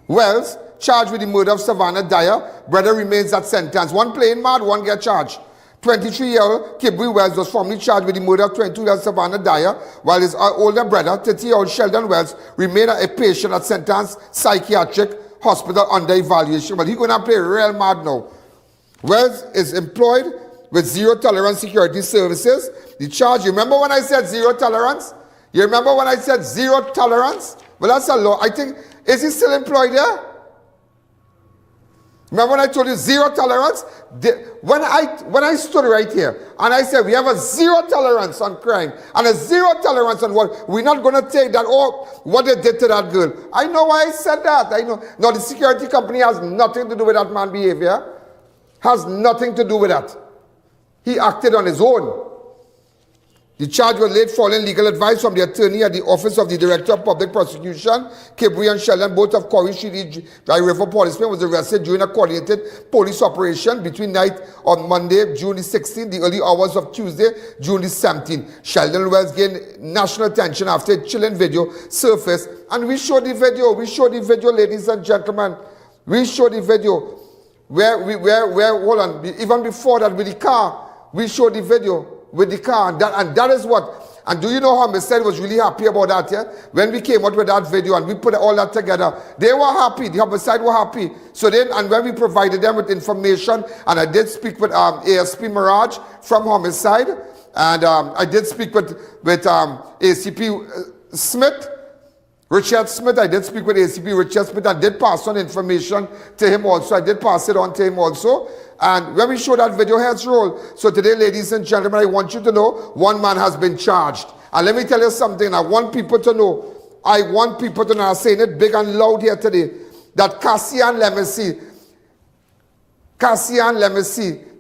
Wells, charged with the murder of Savannah Dyer. Brother remains at sentence. One playing mad, one get charged. 23-year-old Kibwe Wells was formerly charged with the murder of 22-year-old Savannah Dyer, while his older brother, 30-year-old Sheldon Wells, remained a patient at St. Anne's Psychiatric Hospital under evaluation. But he's going to play real mad now. Wells is employed with zero tolerance security services. The charge, you remember when I said zero tolerance? You remember when I said zero tolerance? Well, that's a law. I think, is he still employed there? Remember when I told you zero tolerance? When I stood right here and I said we have a zero tolerance on crime and a zero tolerance on what we're not going to take that what they did to that girl. I know why I said that. I know. No, the security company has nothing to do with that man's behavior. Has nothing to do with that. He acted on his own. The charge was laid following legal advice from the attorney at the Office of the Director of Public Prosecution. Kibwe and Sheldon, both of Corey Street by River Policeman, was arrested during a coordinated police operation between night on Monday, June the 16th, the early hours of Tuesday, June the 17th. Sheldon Wells gained national attention after a chilling video surfaced. And we showed the video. Ladies and gentlemen. We showed the video. Where hold on, even before that with the car, we showed the video. With the car, and that is what, and do you know how Mr. was really happy about that, yeah? When we came out with that video and we put all that together, they were happy, the homicide were happy. So then, and when we provided them with information, and I did speak with ASP Mirage from Homicide, and I did speak with ACP Smith, Richard Smith, I did speak with ACP Richard Smith and did pass on information to him also. I did pass it on to him also. And when we show that video, heads roll. So today, ladies and gentlemen, I want you to know one man has been charged. And let me tell you something. I want people to know. I'm saying it big and loud here today, that Cassian Lemesi,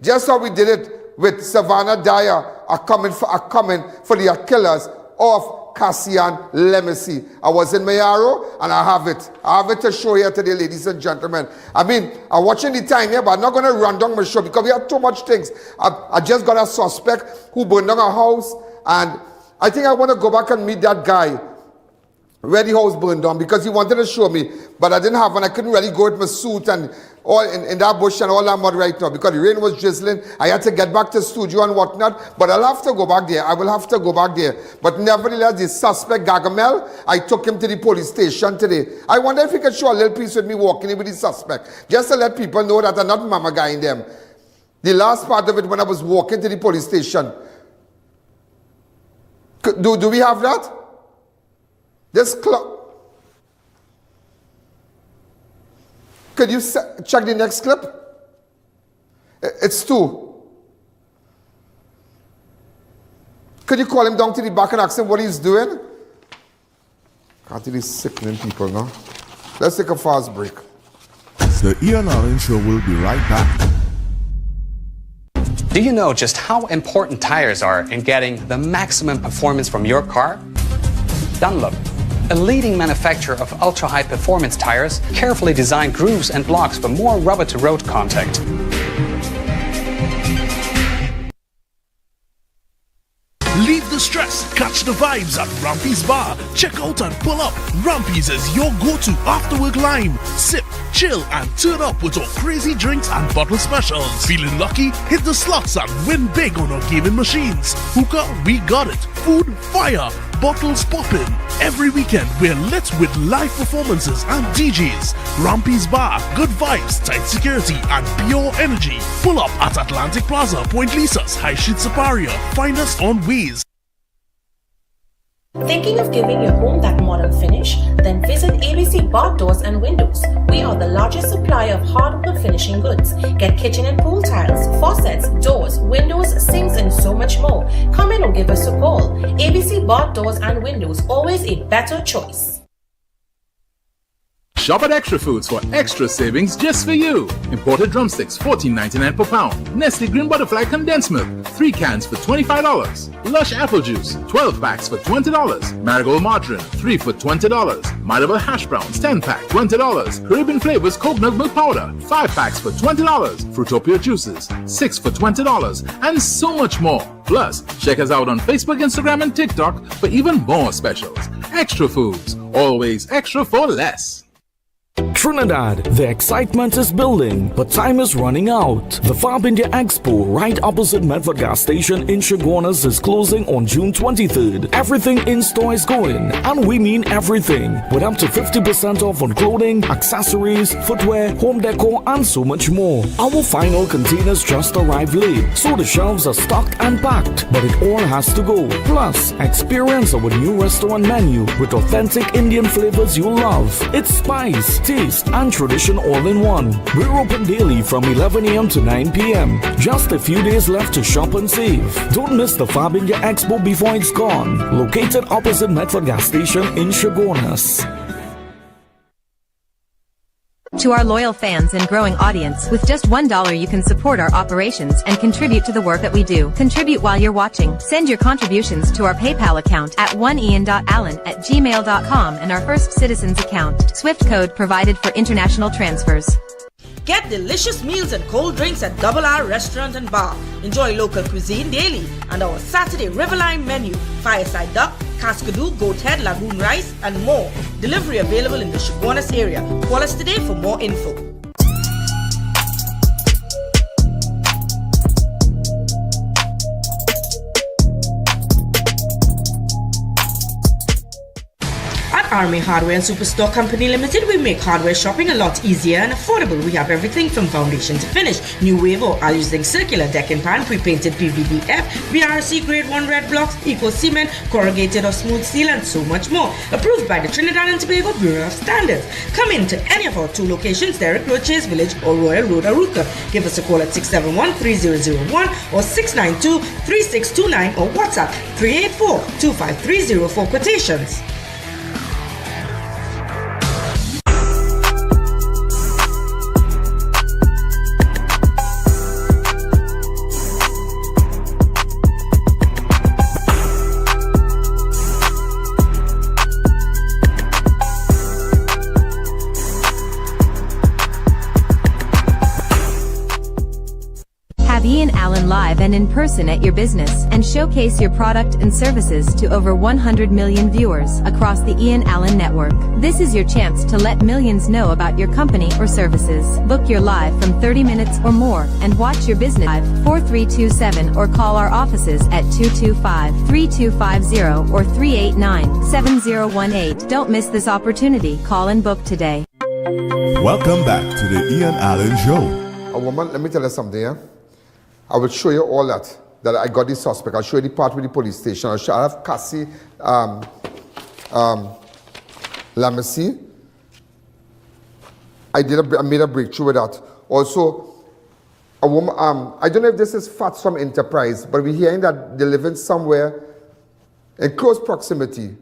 just how we did it with Savannah Dyer, are coming for the killers of Cassian Lemesi. I was in Mayaro and I have it. I have it to show here today, ladies and gentlemen. I mean, I'm watching the time here, but I'm not going to run down my show because we have too much things. I just got a suspect who burned down a house, and I think I want to go back and meet that guy where the house burned down because he wanted to show me, but I didn't have one. I couldn't really go with my suit and all in that bush and all that mud right now because the rain was drizzling. I had to get back to the studio and whatnot, but I'll have to go back there. I will have to go back there. But nevertheless, the suspect, Gargamel, I took him to the police station today. I wonder if he could show a little piece with me walking in with the suspect, just to let people know that I'm not mama guy in them. The last part of it when I was walking to the police station. Do we have that? This clock. Could you check the next clip? It's 2. Could you call him down to the back and ask him what he's doing? Can't really sickening people now. Let's take a fast break. The Ian Alleyne Show will be right back. Do you know just how important tires are in getting the maximum performance from your car? Dunlop, a leading manufacturer of ultra-high performance tires, carefully designed grooves and blocks for more rubber-to-road contact. Leave the stress, catch the vibes at Rampy's Bar. Check out and pull up. Rampy's is your go-to after-work lime. Sip, chill, and turn up with our crazy drinks and bottle specials. Feeling lucky? Hit the slots and win big on our gaming machines. Hookah, we got it. Food, fire. Bottles poppin'. Every weekend we're lit with live performances and DJs. Rampy's Bar, good vibes, tight security, and pure energy. Pull up at Atlantic Plaza, Point Lisa's, High Street, Superior. Find us on Waze. Thinking of giving your home that modern finish? Then visit ABC Bar Doors and Windows. We are the largest supplier of hardwood finishing goods. Get kitchen and pool tiles, faucets, doors, windows, sinks, and so much more. Come in or give us a call. ABC Bar Doors and Windows, always a better choice. Shop at Extra Foods for extra savings just for you. Imported drumsticks, $14.99 per pound. Nestle Green Butterfly Condensed Milk, 3 cans for $25. Lush Apple Juice, 12 packs for $20. Marigold Margarine, 3 for $20. Maribel Hash Browns, 10 pack, $20. Caribbean Flavors Coconut Milk Powder, 5 packs for $20. Fruitopia Juices, 6 for $20. And so much more. Plus, check us out on Facebook, Instagram, and TikTok for even more specials. Extra Foods, always extra for less. Trinidad, the excitement is building, but time is running out. The Fab India Expo, right opposite Medford gas station in Chaguanas, is closing on June 23rd. Everything in store is going, and we mean everything, with up to 50% off on clothing, accessories, footwear, home decor, and so much more. Our final containers just arrived late, so the shelves are stocked and packed, but it all has to go. Plus, experience our new restaurant menu with authentic Indian flavors you love. It's spice, taste, and tradition all in one. We're open daily from 11 a.m. to 9 p.m. Just a few days left to shop and save. Don't miss the Fab India Expo before it's gone. Located opposite Medford gas station in Chaguanas. To our loyal fans and growing audience, with just $1 you can support our operations and contribute to the work that we do. Contribute while you're watching. Send your contributions to our PayPal account at oneian.allen@gmail.com and our First Citizens account. Swift code provided for international transfers. Get delicious meals and cold drinks at Double R Restaurant and Bar. Enjoy local cuisine daily and our Saturday Riverline menu. Fireside duck, cascadoo, goat head, lagoon rice, and more. Delivery available in the Chaguanas area. Call us today for more info. At Army Hardware and Superstore Company Limited, we make hardware shopping a lot easier and affordable. We have everything from foundation to finish. New wave or are using circular deck and pan, pre-painted PVDF, BRC grade 1 red blocks, eco cement, corrugated or smooth steel, and so much more. Approved by the Trinidad and Tobago Bureau of Standards. Come in to any of our 2 locations, Derrick Road, Chase Village, or Royal Road, Aruca. Give us a call at 671-3001 or 692-3629 or WhatsApp 384-2530 for quotations. I.A.N live and in person at your business and showcase your product and services to over 100 million viewers across the I.A.N network. This is your chance to let millions know about your company or services. Book your live from 30 minutes or more and watch your business live 4327 or call our offices at 225-3250 or 389-7018. Don't miss this opportunity. Call and book today. Welcome back to the I.A.N Show. A woman, let me tell you something, yeah? I will show you all that I got the suspect. I'll show you the part with the police station. I'll have Cassie, Lamessy. I made a breakthrough with that. Also, a woman, I don't know if this is facts from Enterprise, but we're hearing that they're living somewhere in close proximity,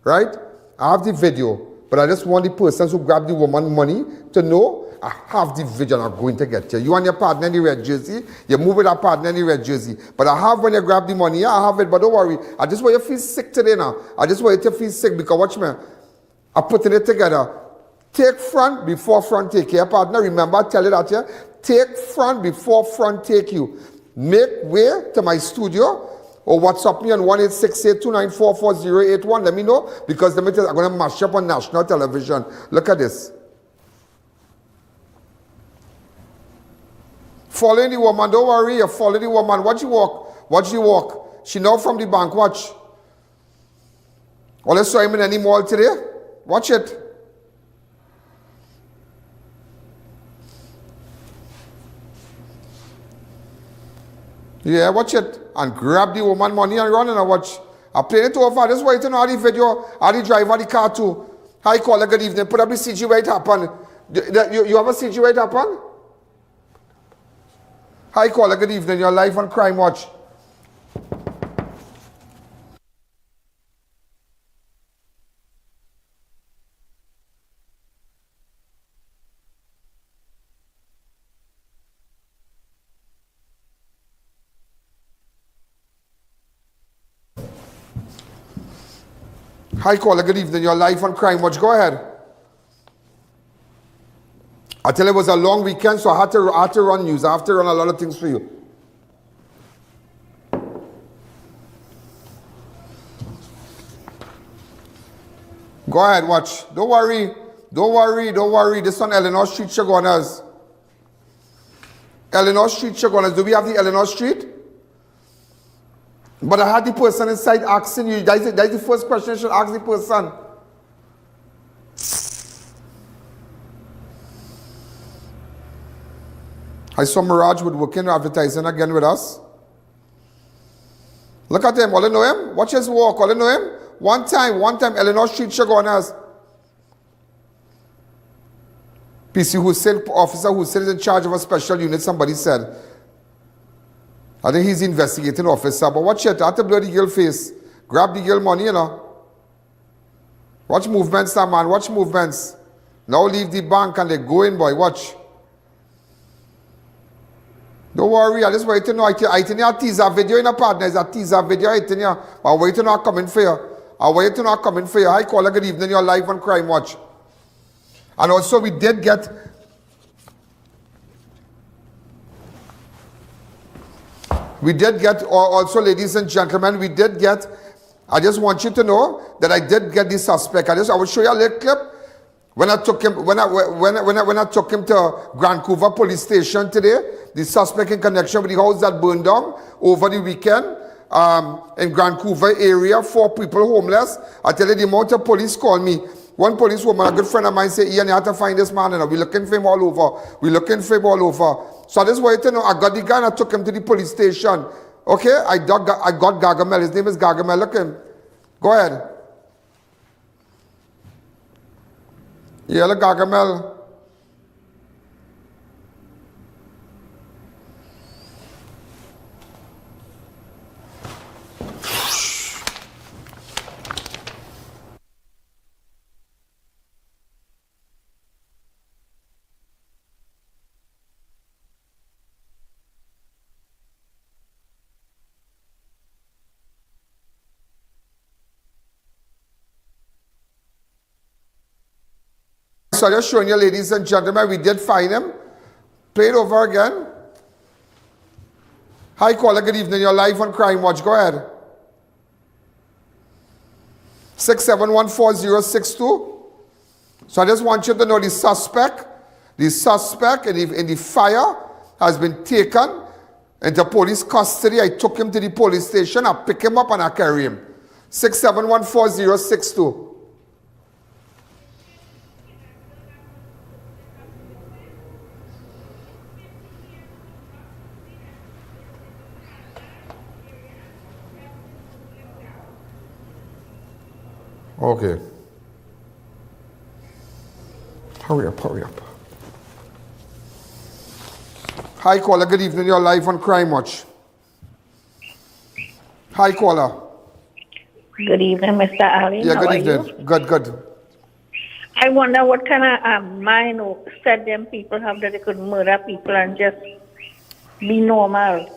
right? I have the video, but I just want the person who grabbed the woman money to know I have the video and I'm going to get you. You and your partner in the red jersey, you move with our partner in the red jersey. But I have when you grab the money, yeah, I have it, but don't worry. I just want you to feel sick today now. I just want you to feel sick because watch me. I'm putting it together. Take front before front take your partner. Remember, I tell you that here. Take front before front take you. Make way to my studio or WhatsApp me on 1-868-294-4081. Let me know because let me tell you, I'm going to mash up on national television. Look at this. Following the woman, don't worry, you follow the woman. Watch you walk. Watch you walk. She now from the bank, watch. Well, I saw him in any mall today. Watch it. Yeah, watch it. And grab the woman money and run and watch. I play it over. This is why you know how the video, how the driver the car too. Hi, caller, good evening. Put up the CG where it happened. You have a CG where it happened? Hi, caller, good evening. You're live on Crime Watch. Hi, caller, good evening. You're live on Crime Watch. Go ahead. I tell you, it was a long weekend, so I had to run news. I have to run a lot of things for you. Go ahead, watch. Don't worry. Don't worry. Don't worry. This on Eleanor Street, Chaguanas. Eleanor Street, Chaguanas. Do we have the Eleanor Street? But I had the person inside asking you. That's the first question you should ask the person. I saw Mirage Woodworking advertising again with us. Look at him. All you know him? Watch his walk. All you know him? One time, Eleanor Street, Chaguanas. PC officer who is in charge of a special unit, somebody said. I think he's the investigating officer. But watch it. I have to blur the girl face. Grab the girl money, you know. Watch movements now, man. Watch movements. Now leave the bank and they go in, boy. Watch. Don't worry, I just wait to know. I think a teaser video in a partner. It's a teaser video. I think I'll wait to know coming for you. I'll wait to know coming for you. Hi, caller, good evening. You're live on Crime Watch. And also, we did get also, ladies and gentlemen, I just want you to know that I did get the suspect. I will show you a little clip. When I took him to Grand Couva police station today, the suspect in connection with the house that burned down over the weekend, in Vancouver area, 4 people homeless. I tell you the amount of police call me. One policewoman, a good friend of mine, say, Ian, you have to find this man. We're looking for him all over. We're looking for him all over. So this way to know, I got the guy and I took him to the police station. Okay, I got Gargamel. His name is Gargamel. Look at him. Go ahead. Yeah, look, Gargamel. So just showing you, ladies and gentlemen, we did find him. Play it over again. Hi, caller, good evening. You're live on Crime Watch. Go ahead. 6714062. So I just want you to know the suspect in the fire has been taken into police custody. I took him to the police station. I pick him up and I carry him. 6714062. Okay. Hurry up. Hi, caller. Good evening. You're live on Crime Watch. Hi, caller. Good evening, Mr. Ali. Yeah, How good are evening. you? Good. I wonder what kind of mind said them people have that they could murder people and just be normal.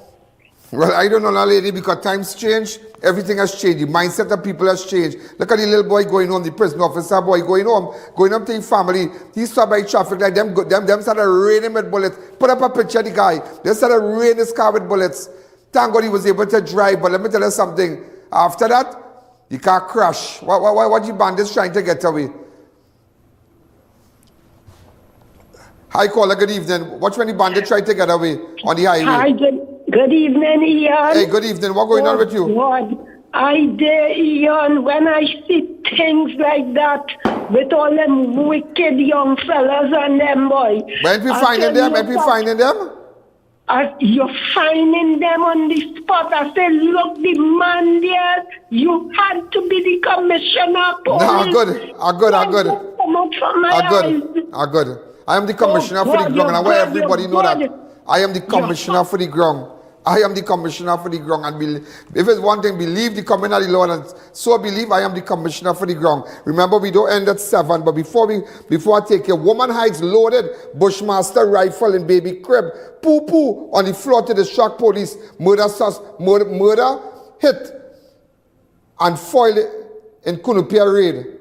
Well, I don't know, lady, because times change, everything has changed. The mindset of people has changed. Look at the little boy going home, the prison officer boy going home to his family. He stopped by traffic like them started raining him with bullets. Put up a picture of the guy. They started raining his car with bullets. Thank God he was able to drive, but let me tell you something. After that, the car crashed. What the bandits trying to get away? Hi, caller, good evening. Watch when the bandit tried to get away on the highway. Hi, good evening, Ian. Hey, good evening. What's going on with you? God, I dare, Ian, when I see things like that with all them wicked young fellas and them boys. When we finding them? You're finding them on the spot. I said, look, the man there, you had to be the commissioner. No, good. I am the commissioner for the ground, and I want everybody know that. I am the commissioner for the ground. And if it's one thing, believe the coming of the Lord, and so believe I am the commissioner for the ground. Remember, we don't end at 7, but before I take you, woman hides loaded Bushmaster rifle in baby crib, poo on the floor to distract police, murder hit and foil in Cunupia raid.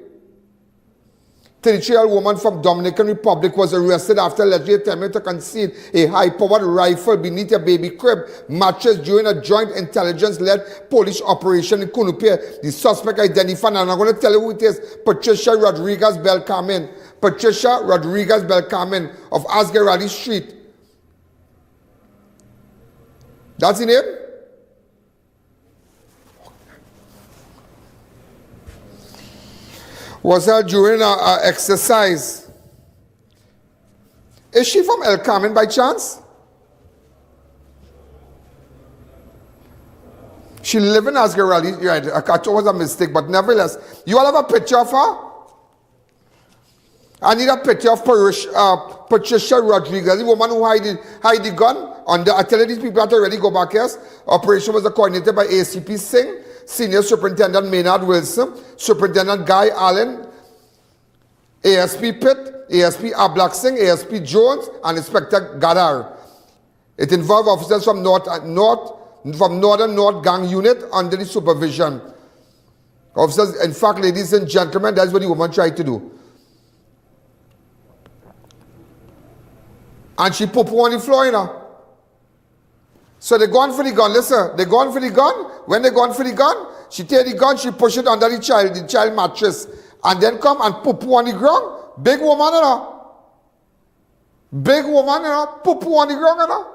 33-year-old woman from Dominican Republic was arrested after allegedly attempting to conceal a high-powered rifle beneath a baby crib mattress during a joint intelligence-led police operation in Cunupia. The suspect identified, and I'm going to tell you who it is, Patricia Rodriguez Belcarmen of Asgaradi Street. That's the name? Was her during an exercise. Is she from El Carmen by chance? She live in Asgaradi. Right, I thought it was a mistake, but nevertheless, you all have a picture of her? I need a picture of Patricia Rodriguez, the woman who hide the gun. I tell you, these people have to already go back here. Operation was coordinated by ACP Singh, Senior Superintendent Maynard Wilson, Superintendent Guy Allen, ASP Pitt, ASP Ablak Singh, ASP Jones, and Inspector Gadar. It involved officers from Northern North Gang Unit under the supervision. Officers, in fact, ladies and gentlemen, that's what the woman tried to do. And she put on the floor, you know. So they gone for the gun. Listen, they gone for the gun. When they gone for the gun, she take the gun, she push it under the child mattress, and then come and poo on the ground. Big woman, you know. Poo on the ground, you know.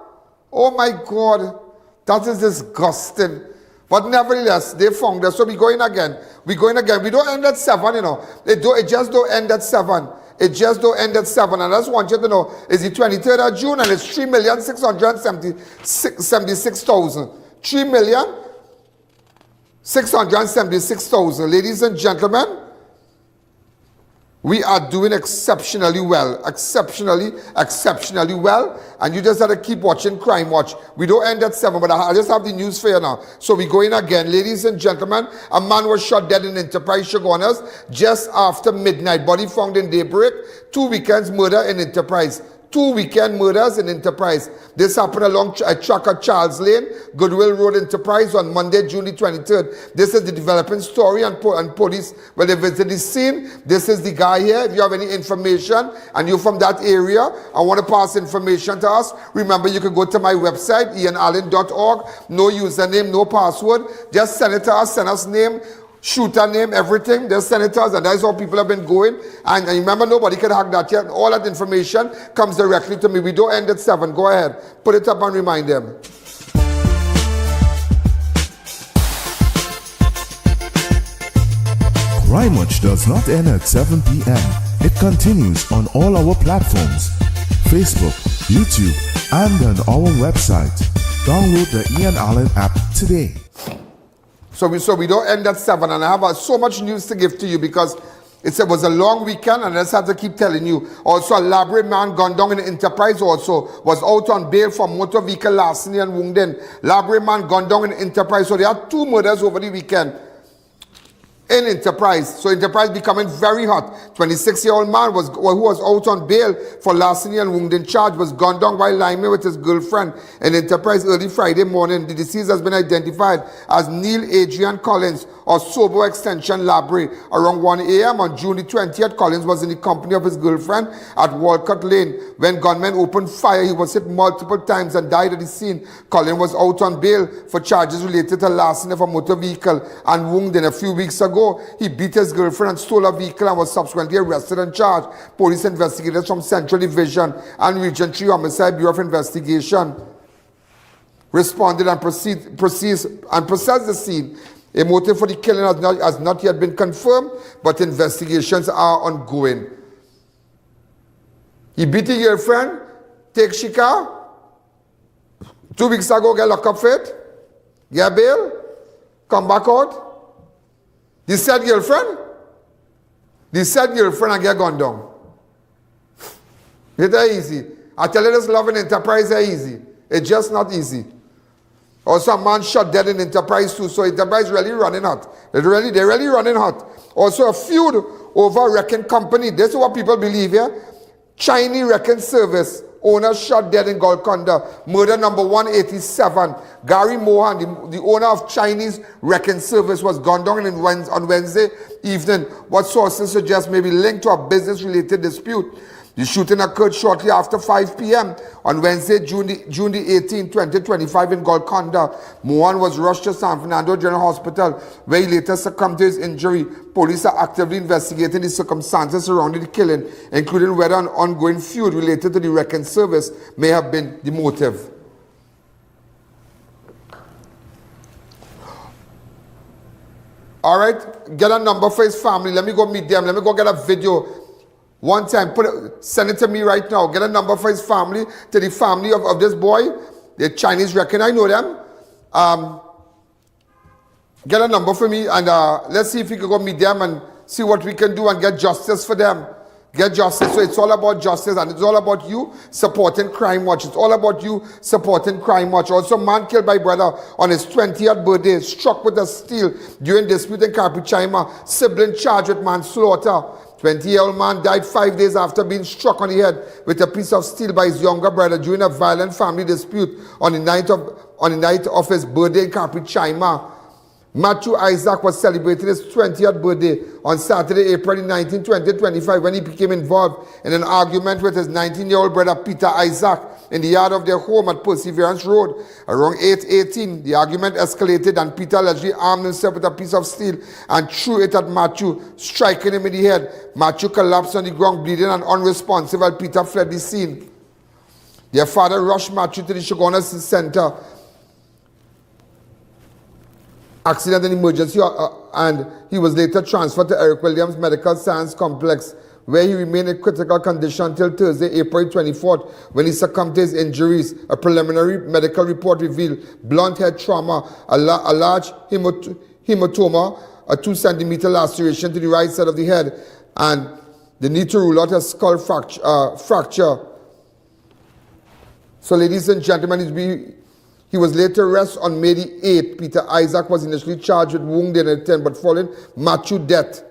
Oh my God, that is disgusting. But nevertheless, they found us. So we're going again. We don't end at 7, you know. It just don't end at 7. It just don't end at 7. And I just want you to know, it's the 23rd of June and it's 3,676,000. 3,676,000. Ladies and gentlemen, we are doing exceptionally well. Exceptionally well. And you just have to keep watching Crime Watch. We don't end at 7, but I just have the news for you now. So we're going again. Ladies and gentlemen, a man was shot dead in Enterprise Chaguanas just after midnight. Body found in Daybreak. 2 weekends murder in Enterprise. 2 weekend murders in Enterprise. This happened along a track at Charles Lane, Goodwill Road, Enterprise on Monday, June the 23rd. This is the developing story and police, when they visit the scene, this is the guy here. If you have any information and you're from that area and want to pass information to us, remember you can go to my website, ianalleyne.org. No username, no password. Just send it to us, send us name, shooter name, everything. They're senators, and that's how people have been going. And remember, nobody can hack that yet. All that information comes directly to me. We don't end at 7. Go ahead. Put it up and remind them. Crime Watch does not end at 7 p.m. It continues on all our platforms, Facebook, YouTube, and on our website. Download the Ian Allen app today. So we don't end at 7, and I have so much news to give to you because it was a long weekend, and I just have to keep telling you. Also, a Robbery man gunned down in the Enterprise also was out on bail for motor vehicle larceny and wounding. Robbery man gunned down in the Enterprise. So there are 2 murders over the weekend in Enterprise. So Enterprise becoming very hot. 26-year-old man who was out on bail for larceny and wounding charge was gunned down while lying with his girlfriend in Enterprise early Friday morning. The deceased has been identified as Neil Adrian Collins of Sobo Extension Robbery. Around 1 a.m. on June the 20th, Collins was in the company of his girlfriend at Walcott Lane. When gunmen opened fire, he was hit multiple times and died at the scene. Collins was out on bail for charges related to larceny of a motor vehicle and wounding. A few weeks ago, he beat his girlfriend and stole a vehicle and was subsequently arrested and charged. Police investigators from Central Division and Region 3 Homicide Bureau of Investigation responded and processed the scene. A motive for the killing has not yet been confirmed, but investigations are ongoing. He beat his girlfriend, take Shika, 2 weeks ago, get locked up for it, get bail, come back out. The said girlfriend and get gunned down. It's easy. I tell you this, love in Enterprise is easy. It's just not easy. Also, a man shot dead in Enterprise too, so Enterprise really running hot. They're really running hot. Also, a feud over a wrecking company. This is what people believe here. Chinese wrecking service owner shot dead in Golconda. Murder number 187. Gary Mohan, the owner of Chinese wrecking service, was gunned down on Wednesday evening. What sources suggest may be linked to a business-related dispute. The shooting occurred shortly after 5 p.m. on Wednesday, June the 18th, 2025 in Golconda. Mohan was rushed to San Fernando General Hospital, where he later succumbed to his injury. Police are actively investigating the circumstances surrounding the killing, including whether an ongoing feud related to the wrecking service may have been the motive. All right, get a number for his family. Let me go meet them. Let me go get a video. One time, send it to me right now. Get a number for his family, to the family of this boy. The Chinese wrecking, I know them. Get a number for me, and let's see if we can go meet them and see what we can do and get justice for them. Get justice. So it's all about justice, and it's all about you supporting Crime Watch. It's all about you supporting Crime Watch. Also, man killed by brother on his 20th birthday, struck with a steel during dispute in Capichaima. Sibling charged with manslaughter. 20-year-old man died 5 days after being struck on the head with a piece of steel by his younger brother during a violent family dispute on the night of his birthday in Capichaima. Matthew Isaac was celebrating his 20th birthday on Saturday, April 19, 2025, when he became involved in an argument with his 19-year-old brother Peter Isaac in the yard of their home at Perseverance Road. Around 8:18, the argument escalated and Peter allegedly armed himself with a piece of steel and threw it at Matthew, striking him in the head. Matthew collapsed on the ground, bleeding and unresponsive, while Peter fled the scene. Their father rushed Matthew to the Chaguanas Center. accident and emergency, and he was later transferred to Eric Williams Medical Science Complex, where he remained in critical condition until Thursday, April 24th, when he succumbed to his injuries. A preliminary medical report revealed blunt head trauma, a large hematoma, a 2-centimeter laceration to the right side of the head, and the need to rule out a skull fracture. So, ladies and gentlemen, he was later arrested on May the 8th. Peter Isaac was initially charged with wounded and intent, but following Matthew death,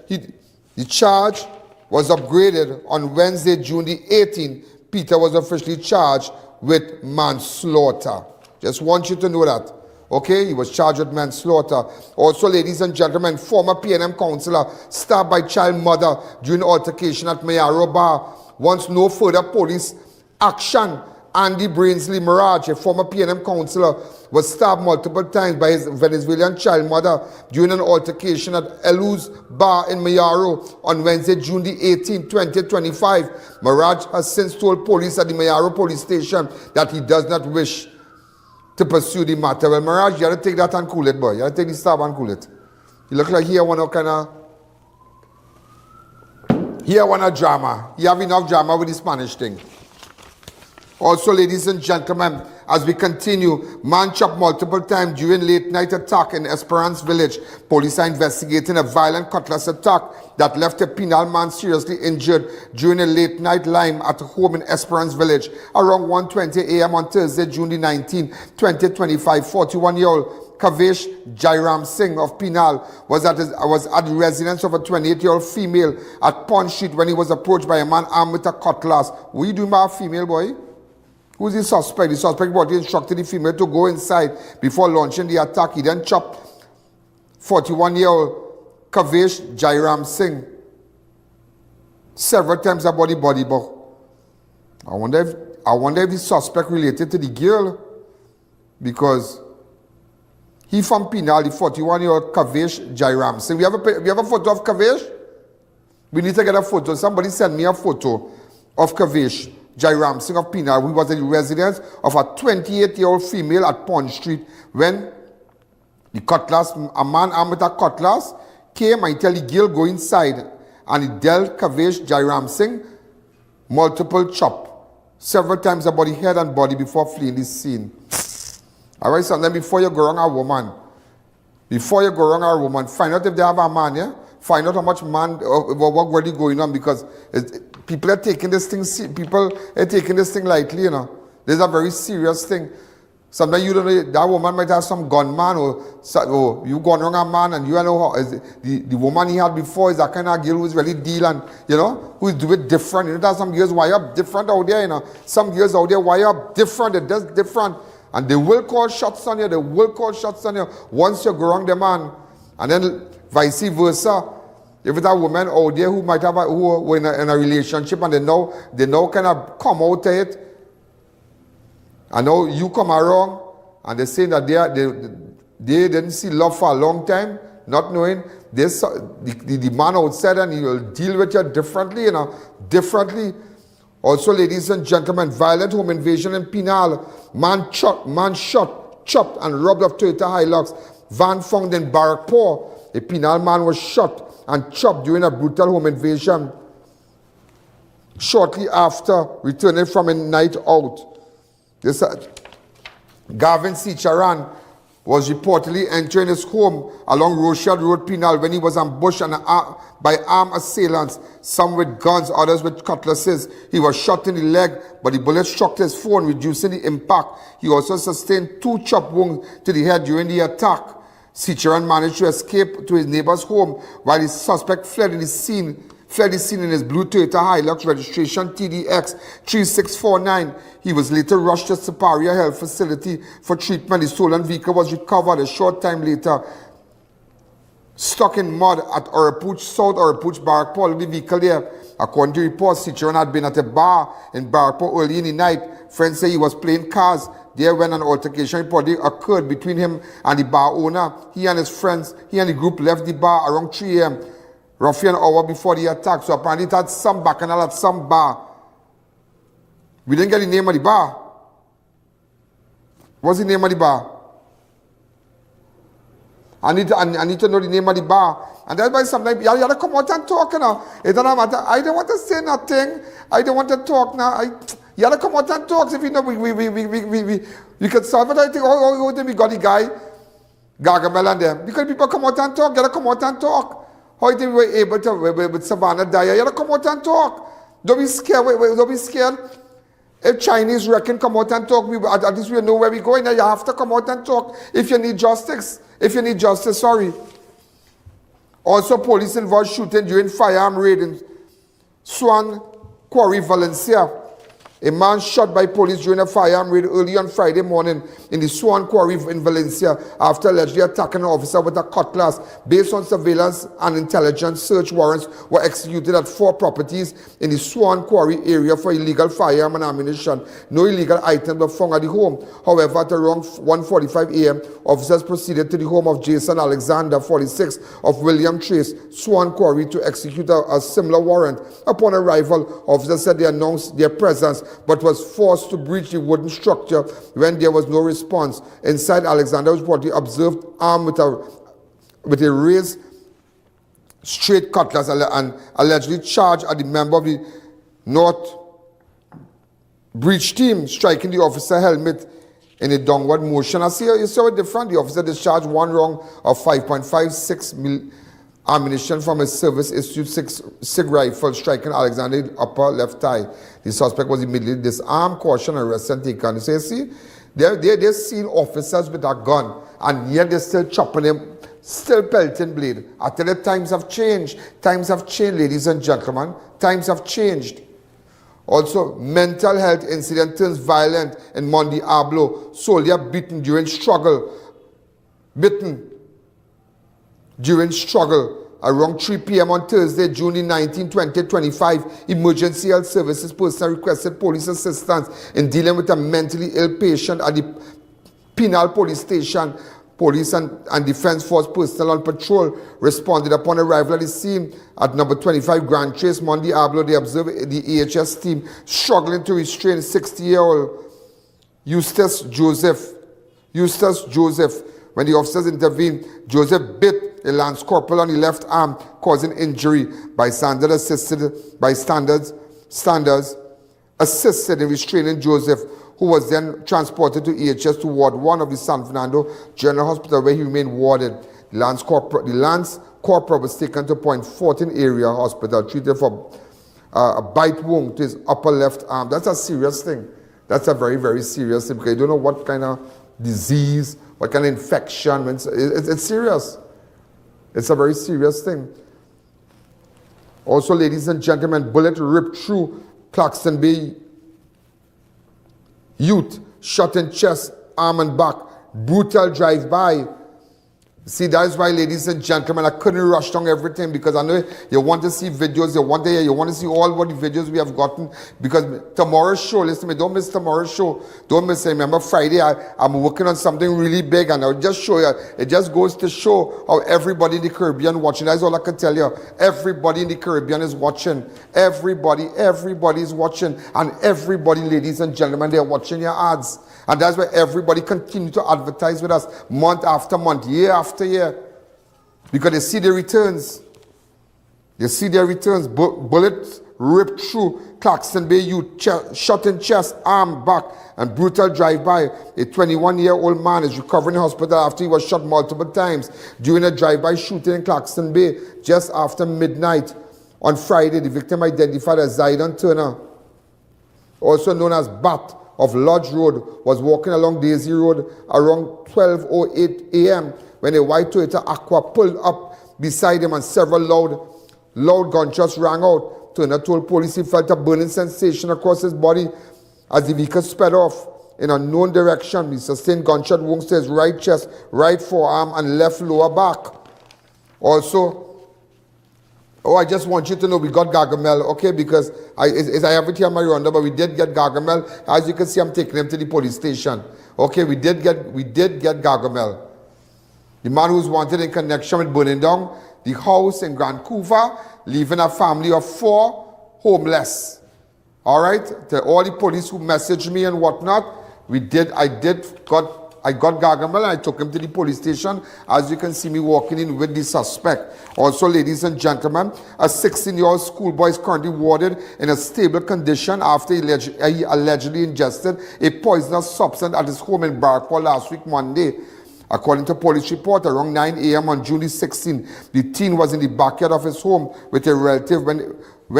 the charge was upgraded on Wednesday, June the 18th. Peter was officially charged with manslaughter. Just want you to know that. Okay, he was charged with manslaughter. Also, ladies and gentlemen, former PNM councillor stabbed by child mother during altercation at Mayaro Bar. Once no further police action, Andy Brainsley Mirage, a former PNM councillor, was stabbed multiple times by his Venezuelan child mother during an altercation at Elu's Bar in Mayaro on Wednesday, June the 18th, 2025. Mirage has since told police at the Mayaro police station that he does not wish to pursue the matter. Well, Mirage, you have to take that and cool it, boy. You have to take the stab and cool it. You look like you want to drama. You have enough drama with the Spanish thing. Also, ladies and gentlemen, as we continue, man chopped multiple times during late-night attack in Esperance Village. Police are investigating a violent cutlass attack that left a penal man seriously injured during a late-night lime at a home in Esperance Village. Around 1:20 a.m. on Thursday, June the 19th, 2025, 41-year-old Kavesh Jairam Singh of Penal was at the residence of a 28-year-old female at Pond Street when he was approached by a man armed with a cutlass. What you doing by a female, boy? Who's the suspect? The suspect body instructed the female to go inside before launching the attack. He then chopped 41-year-old Kavesh Jairam Singh several times about the body. But I wonder if the suspect related to the girl, because he from Penal, the 41-year-old Kavesh Jairam Singh. We have a photo of Kavesh? We need to get a photo. Somebody send me a photo of Kavesh Jairam Singh of Penal, who was in the residence of a 28-year-old female at Pond Street when a man armed with a cutlass came and tell the girl go inside, and he dealt Kavesh Jairam Singh multiple chop several times about the head and body before fleeing the scene. Alright, so then before you go wrong a woman, find out if they have a man, yeah? Find out how much man, what really going on, because people are taking this thing lightly, you know. This is a very serious thing. Sometimes you don't know, that woman might have some gunman or you gone wrong a man, and you know how the woman he had before is that kind of girl who's really dealing, you know, who's do it different. You know, there's some girls wire up different out there, you know. Some girls out there wire up different, it does different. And they will call shots on you, once you go wrong the man. And then vice versa. If it's a woman out there who might have who were in a relationship and they now kind of come out of it, and now you come around and they say that they didn't see love for a long time, not knowing this the man outside, and he will deal with you differently, you know, differently. Also, ladies and gentlemen, violent home invasion in Penal. Man shot, chopped, and robbed of Toyota Hilux van found in Barrackpore. A Penal man was shot and chopped during a brutal home invasion shortly after returning from a night out. Gavin Sicharan was reportedly entering his home along Rochelle Road, Penal, when he was ambushed by armed assailants, some with guns, others with cutlasses. He was shot in the leg, but the bullet struck his phone, reducing the impact. He also sustained 2 chop wounds to the head during the attack. Sicharan managed to escape to his neighbor's home while the suspect fled the scene in his blue Toyota Hilux registration TDX 3649. He was later rushed to Superior Health Facility for treatment. The stolen vehicle was recovered a short time later, stuck in mud at South Orapooch, Barrackpore. The vehicle there, according to reports, Sicharan had been at a bar in Barrackpore early in the night. Friends say he was playing cards there when an altercation reportedly occurred between him and the bar owner. He and the group left the bar around 3 a.m., roughly an hour before the attack. So apparently it had some bacchanal at some bar. We didn't get the name of the bar. What's the name of the bar? I need to know the name of the bar. And that's why sometimes you gotta come out and talk, you know. It don't matter. I don't want to say nothing. I don't want to talk now. You gotta come out and talk. If you know we can solve it. I think we got the guy, Gargamel and them. Because people come out and talk, you gotta come out and talk. How you think we were able to with Savannah Dyer? You gotta come out and talk. Don't be scared. Don't be scared. If Chinese reckon come out and talk, at least we know where we're going. Now you have to come out and talk if you need justice. If you need justice, sorry. Also, police involved shooting during firearm raid in Swan Quarry, Valencia. A man shot by police during a firearm raid early on Friday morning in the Swan Quarry in Valencia after allegedly attacking an officer with a cutlass. Based on surveillance and intelligence, search warrants were executed at 4 properties in the Swan Quarry area for illegal firearm and ammunition. No illegal items were found at the home. However, at around 1:45 a.m., officers proceeded to the home of Jason Alexander, 46, of William Trace, Swan Quarry, to execute a similar warrant. Upon arrival, officers said they announced their presence but was forced to breach the wooden structure when there was no response. Inside, Alexander was reportedly observed armed with a raised straight cutlass and allegedly charged at the member of the North breach team, striking the officer helmet in a downward motion. I see you saw it different. The officer discharged 1 round of 5.56 mil ammunition from a service-issued SIG rifle, striking Alexander in the upper left thigh. The suspect was immediately disarmed, cautioned, arrested, and taken. So you see, they're seeing officers with a gun, and yet they're still chopping them, still pelting blade. I tell you, times have changed. Times have changed, ladies and gentlemen. Times have changed. Also, mental health incident turns violent in Monte Diablo. Soldier beaten during struggle. Around 3 p.m. on Thursday, June 19, 2025, Emergency Health Services personnel requested police assistance in dealing with a mentally ill patient at the Penal Police Station. Police and Defense Force personnel on patrol responded upon arrival at the scene at number 25 Grand Trace, Monte Diablo. They observed the AHS team struggling to restrain 60-year-old Eustace Joseph. When the officers intervened, Joseph bit a lance corporal on the left arm, causing injury. Bystanders assisted in restraining Joseph, who was then transported to EHS to Ward 1 of the San Fernando General Hospital, where he remained warded. The lance corporal was taken to Point 14 Area Hospital, treated for a bite wound to his upper left arm. That's a serious thing. That's a very, very serious thing, because you don't know what kind of disease, what kind of infection. It's serious. It's a very serious thing. Also, ladies and gentlemen, bullet ripped through Claxton Bay youth, shot in chest, arm and back, brutal drive-by. See, that's why, ladies and gentlemen, I couldn't rush down everything, because I know you want to see videos, you want to see all what the videos we have gotten, because tomorrow's show, listen to me, don't miss tomorrow's show. Don't miss it. Remember, Friday, I'm working on something really big, and I'll just show you. It just goes to show how everybody in the Caribbean watching. That's all I can tell you. Everybody in the Caribbean is watching. Everybody is watching. And everybody, ladies and gentlemen, they're watching your ads. And that's why everybody continue to advertise with us month after month, year after year. Because they see the returns. They see their returns. Bullets ripped through Claxton Bay youth, shot in chest, arm, back, and brutal drive-by. A 21-year-old man is recovering in hospital after he was shot multiple times during a drive-by shooting in Claxton Bay just after midnight on Friday. The victim, identified as Zidon Turner, also known as Bat, of Lodge Road, was walking along Daisy Road around 12:08 a.m. when a white Toyota Aqua pulled up beside him and several loud gunshots rang out. Turner told police he felt a burning sensation across his body as the vehicle sped off in a unknown direction. He sustained gunshot wounds to his right chest, right forearm, and left lower back. Also, I just want you to know we got Gargamel, okay, because I have it here on my roundup, but we did get Gargamel. As you can see, I'm taking him to the police station. Okay, we did get Gargamel. The man who's wanted in connection with burning down the house in Grand Couva, leaving a family of 4 homeless. All right? To all the police who messaged me and whatnot, I got Gargamel and I took him to the police station. As you can see me walking in with the suspect. Also, ladies and gentlemen, a 16-year-old schoolboy is currently warded in a stable condition after he allegedly ingested a poisonous substance at his home in Brea last week, Monday. According to police report, around 9 a.m. on June 16, the teen was in the backyard of his home with a relative when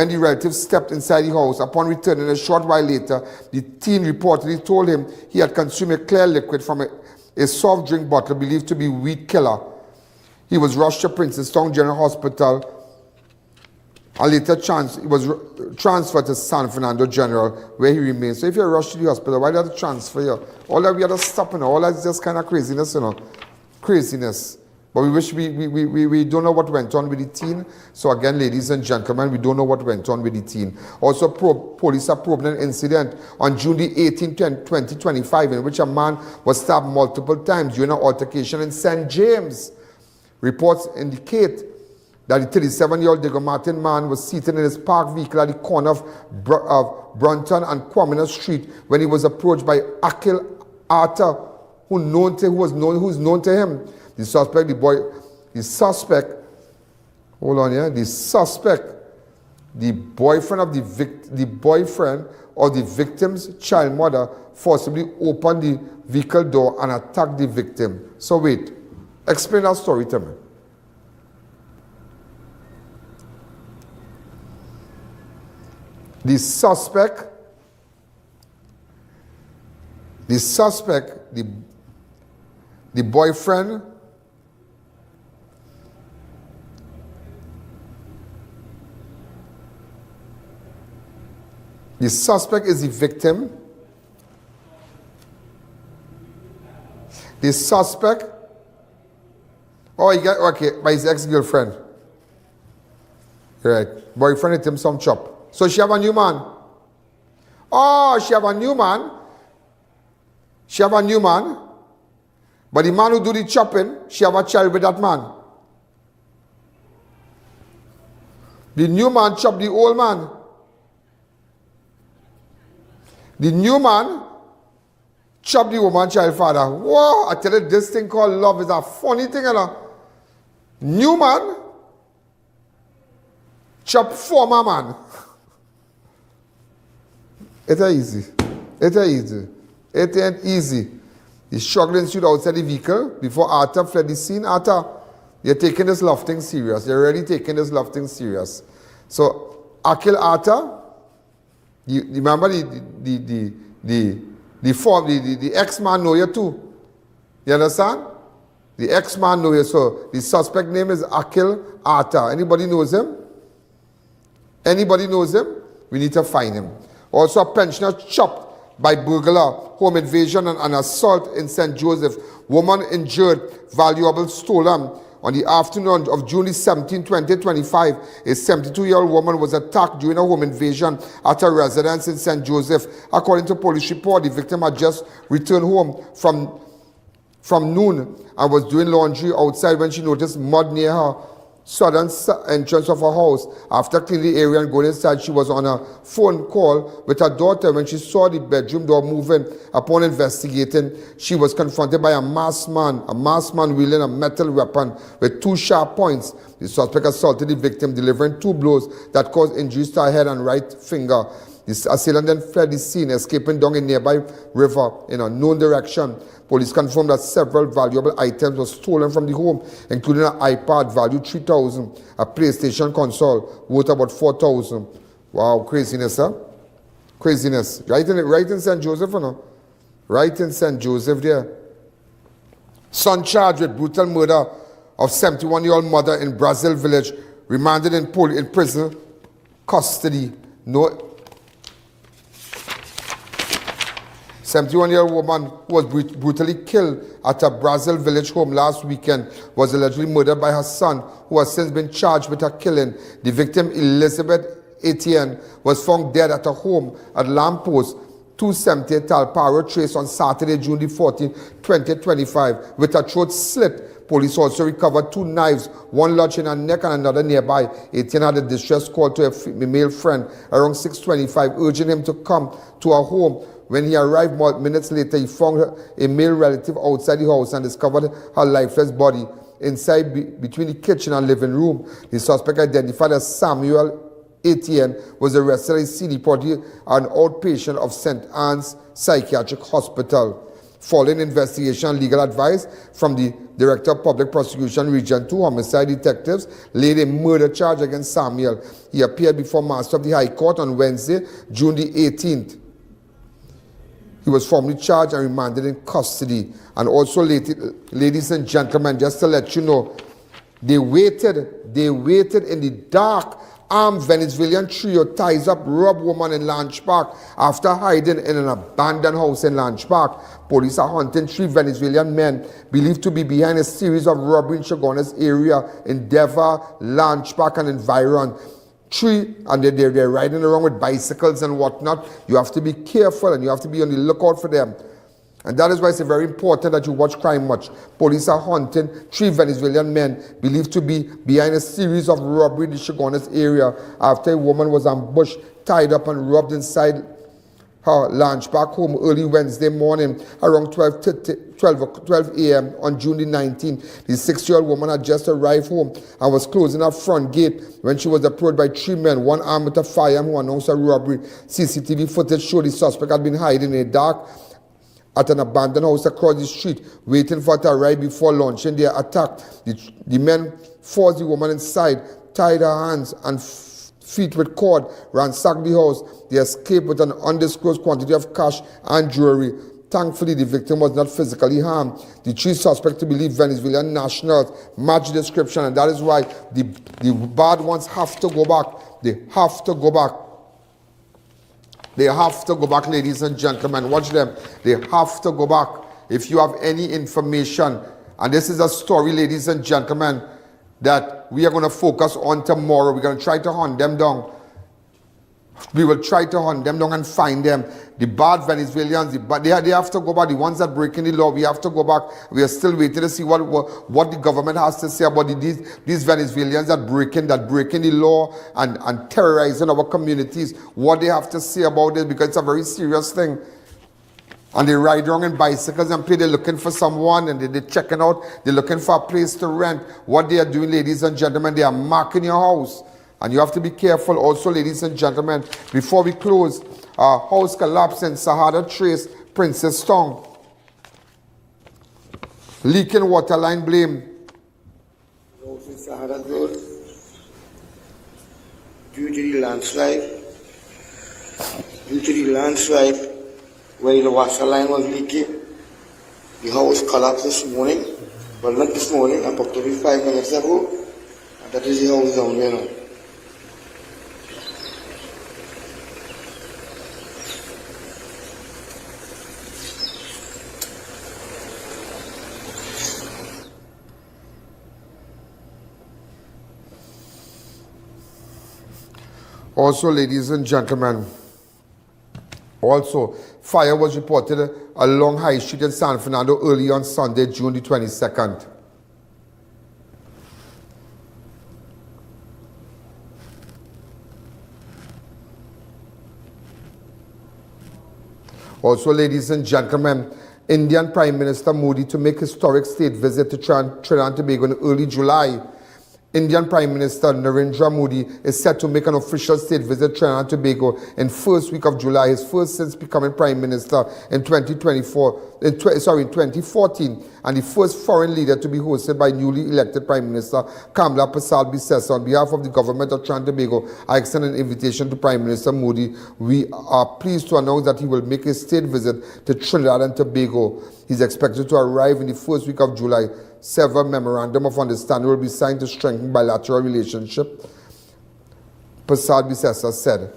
the relative stepped inside the house. Upon returning a short while later, the teen reportedly told him he had consumed a clear liquid from a soft drink bottle believed to be weed killer. He was rushed to Princeton General Hospital and later he was transferred to San Fernando General, where he remains. So if you're rushed to the hospital, why do you have to transfer you? All that we had to stop, all that's just kind of craziness, craziness. But we wish we don't know what went on with the teen. So again, ladies and gentlemen, we don't know what went on with the teen. Also, police are probing an incident on June 18, 2025, in which a man was stabbed multiple times during an altercation in St. James. Reports indicate that the 37-year-old Diego Martin man was seated in his parked vehicle at the corner of Brunton and Quamina Street when he was approached by Akil Arta, who's known to him. The suspect, the boyfriend of the victim's child mother, forcibly opened the vehicle door and attacked the victim. So wait, explain that story to me. The suspect, the boyfriend, the suspect is the victim. The suspect, by his ex-girlfriend. Right. Boyfriend hit him some chop. So she have a new man. Oh, she have a new man. But the man who do the chopping, she have a child with that man. The new man chop the old man. The new man chop the woman child father. Whoa, I tell you, this thing called love is a funny thing. New man chop former man. It ain't easy. The struggle ensued outside the vehicle before Arthur fled the scene. Arthur, you're taking this love thing serious. You're really taking this love thing serious. So, Akil Arthur, you remember the ex-man know you too. You understand? The ex-man know you. So, the suspect name is Akil Arthur. Anybody knows him? We need to find him. Also, a pensioner chopped by burglar, home invasion and an assault in St. Joseph. Woman injured, valuables stolen. On the afternoon of June 17, 2025, a 72-year-old woman was attacked during a home invasion at her residence in St. Joseph. According to police report, the victim had just returned home from noon and was doing laundry outside when she noticed mud near her southern entrance of her house. After cleaning the area and going inside, she was on a phone call with her daughter when she saw the bedroom door moving. Upon investigating, she was confronted by a masked man wielding a metal weapon with 2 sharp points. The suspect assaulted the victim, delivering 2 blows that caused injuries to her head and right finger. The assailant then fled the scene, escaping down a nearby river in a known direction. Police confirmed that several valuable items were stolen from the home, including an iPad valued $3,000, a PlayStation console worth about $4,000. Wow, craziness, huh? Craziness. Right in St. Joseph, Right in St. Joseph there. Son charged with brutal murder of 71-year-old mother in Brazil village, remanded in prison custody. 71-year-old woman who was brutally killed at a Brazil village home last weekend was allegedly murdered by her son, who has since been charged with her killing. The victim, Elizabeth I.A.N., was found dead at her home at Lamppost 270 Talparo Trace on Saturday, June 14, 2025, with her throat slit. Police also recovered 2 knives, one lodged in her neck and another nearby. I.A.N. had a distress call to a male friend around 6:25, urging him to come to her home When he arrived minutes later, he found a male relative outside the house and discovered her lifeless body inside between the kitchen and living room. The suspect, identified as Samuel A.N., was arrested at CD Party, an outpatient of St. Anne's Psychiatric Hospital. Following investigation and legal advice from the Director of Public Prosecution, Region 2, homicide detectives laid a murder charge against Samuel. He appeared before Master of the High Court on Wednesday, June the 18th. He was formally charged and remanded in custody. And also, ladies and gentlemen, just to let you know, they waited in the dark. Armed Venezuelan trio ties up rob woman in Lange Park after hiding in an abandoned house in Lange Park. Police are hunting 3 Venezuelan men believed to be behind a series of robbery in Chaguanas area in Deva, Lange Park and environ. 3, and they're riding around with bicycles and whatnot. You have to be careful and you have to be on the lookout for them. And that is why it's very important that you watch Crime Watch. Police are hunting 3 Venezuelan men believed to be behind a series of robbery in the Chaguanas area after a woman was ambushed, tied up and robbed inside her Lange Park home early Wednesday morning around 12 a.m. on June the 19th. The 60-year-old woman had just arrived home and was closing her front gate when she was approached by 3 men, one armed with a firearm, who announced a robbery. CCTV footage showed the suspect had been hiding in the dark at an abandoned house across the street, waiting for her to arrive before launching their attack. The men forced the woman inside, tied her hands and feet with cord, ransacked the house. They escaped with an undisclosed quantity of cash and jewelry. Thankfully, the victim was not physically harmed. The 3 suspects, to believe Venezuelan nationals, match the description, and that is why the bad ones have to go back. They have to go back. They have to go back, ladies and gentlemen. Watch them. They have to go back. If you have any information, and this is a story, ladies and gentlemen, that we are going to focus on tomorrow. We're going to try to hunt them down. We will try to hunt them down and find them. The bad Venezuelans, they have to go back. The ones that breaking the law, we have to go back. We are still waiting to see what the government has to say about these Venezuelans that breaking the law and terrorizing our communities. What they have to say about it, because it's a very serious thing. And they ride around in bicycles and they're looking for someone and they're checking out. They're looking for a place to rent. What they are doing, ladies and gentlemen, they are marking your house. And you have to be careful also, ladies and gentlemen. Before we close, house collapse in Sahara Trace, Princess Town. Leaking water line blame. House in Sahara Road. Due to the landslide, where the water line was leaking, the house collapsed this morning. Well, not this morning, approximately 5 minutes ago. And that is the house down there now. Also, ladies and gentlemen, fire was reported along High Street in San Fernando early on Sunday, June the 22nd. Also, ladies and gentlemen, Indian Prime Minister Modi to make historic state visit to Trinidad and Tobago in early July. Indian Prime Minister Narendra Modi is set to make an official state visit to Trinidad and Tobago in first week of July, his first since becoming Prime Minister in 2014, and the first foreign leader to be hosted by newly elected Prime Minister Kamla Prasad Bisesa. On behalf of the government of Trinidad and Tobago, I extend an invitation to Prime Minister Modi. We are pleased to announce that he will make a state visit to Trinidad and Tobago. He's expected to arrive in the first week of July. Several memorandum of understanding will be signed to strengthen bilateral relationship, Prasad Bisesa said.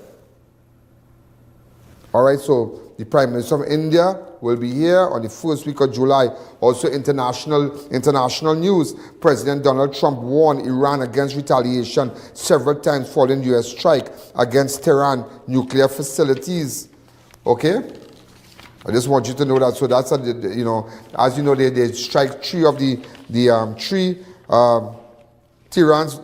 All right, so the Prime Minister of India will be here on the first week of July. Also, international news. President Donald Trump warned Iran against retaliation several times following U.S. strike against Tehran nuclear facilities. Okay? I just want you to know that. So that's, as you know, they strike 3 of the Tehran's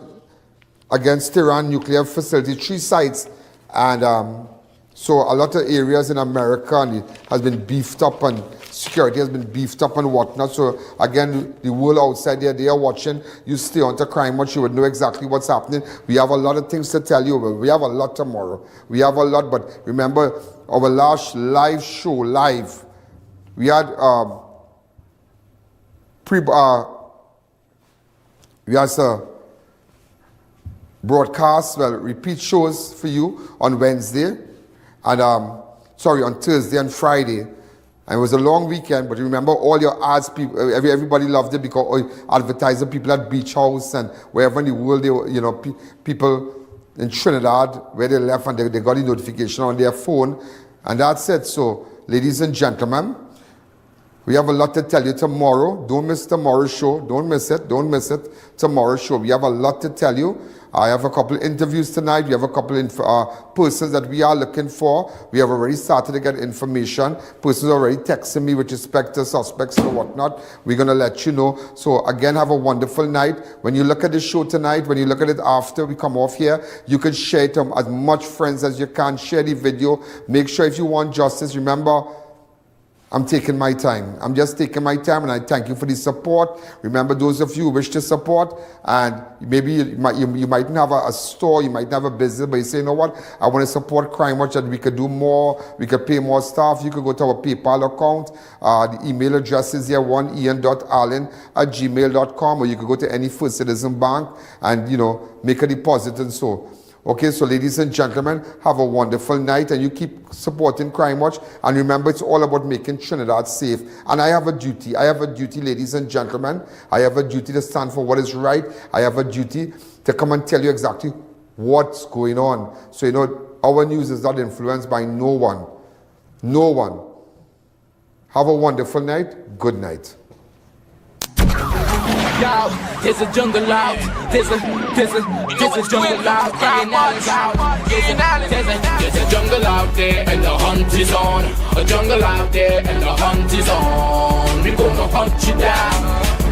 against Tehran nuclear facility, 3 sites, and So a lot of areas in America and it has been beefed up and security has been beefed up and whatnot. So again, the world outside there, they are watching. You stay on to Crime Watch, you would know exactly what's happening. We have a lot of things to tell you. We have a lot tomorrow. We have a lot, but remember our last live show, we had broadcast, repeat shows for you on Wednesday and on Thursday and Friday. And it was a long weekend, but remember all your ads, people, everybody loved it because advertising people at Beach House and wherever in the world, people in Trinidad, where they left and they got a notification on their phone. And that's it. So, ladies and gentlemen, we have a lot to tell you tomorrow. Don't miss tomorrow's show. Don't miss it. Tomorrow's show. We have a lot to tell you. I have a couple interviews tonight. We have a couple persons that we are looking for. We have already started to get information. Persons already texting me with respect to suspects and whatnot. We're going to let you know. So again, have a wonderful night. When you look at the show tonight, when you look at it after we come off here, you can share it to as much friends as you can. Share the video. Make sure if you want justice, remember, I'm taking my time. I'm just taking my time, and I thank you for the support. Remember, those of you who wish to support, and maybe you mightn't have a store, you might have a business, but you say, you know what, I want to support Crime Watch, that we could do more, we could pay more staff. You could go to our PayPal account. The email address is here, ian.alleyne@gmail.com, or you could go to any First Citizen Bank and, make a deposit and so. Okay, so ladies and gentlemen, have a wonderful night, and you keep supporting Crime Watch. And remember, it's all about making Trinidad safe. And I have a duty, ladies and gentlemen. I have a duty to stand for what is right. I have a duty to come and tell you exactly what's going on. So, our news is not influenced by no one. No one. Have a wonderful night. Good night. Yo, there's a jungle out. There's a jungle out. There's a jungle out there and the hunt is on. A jungle out there and the hunt is on. We're gonna hunt you down.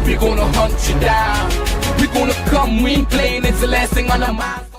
We're gonna hunt you down. We're gonna come, we ain't playing, it's the last thing on our mind.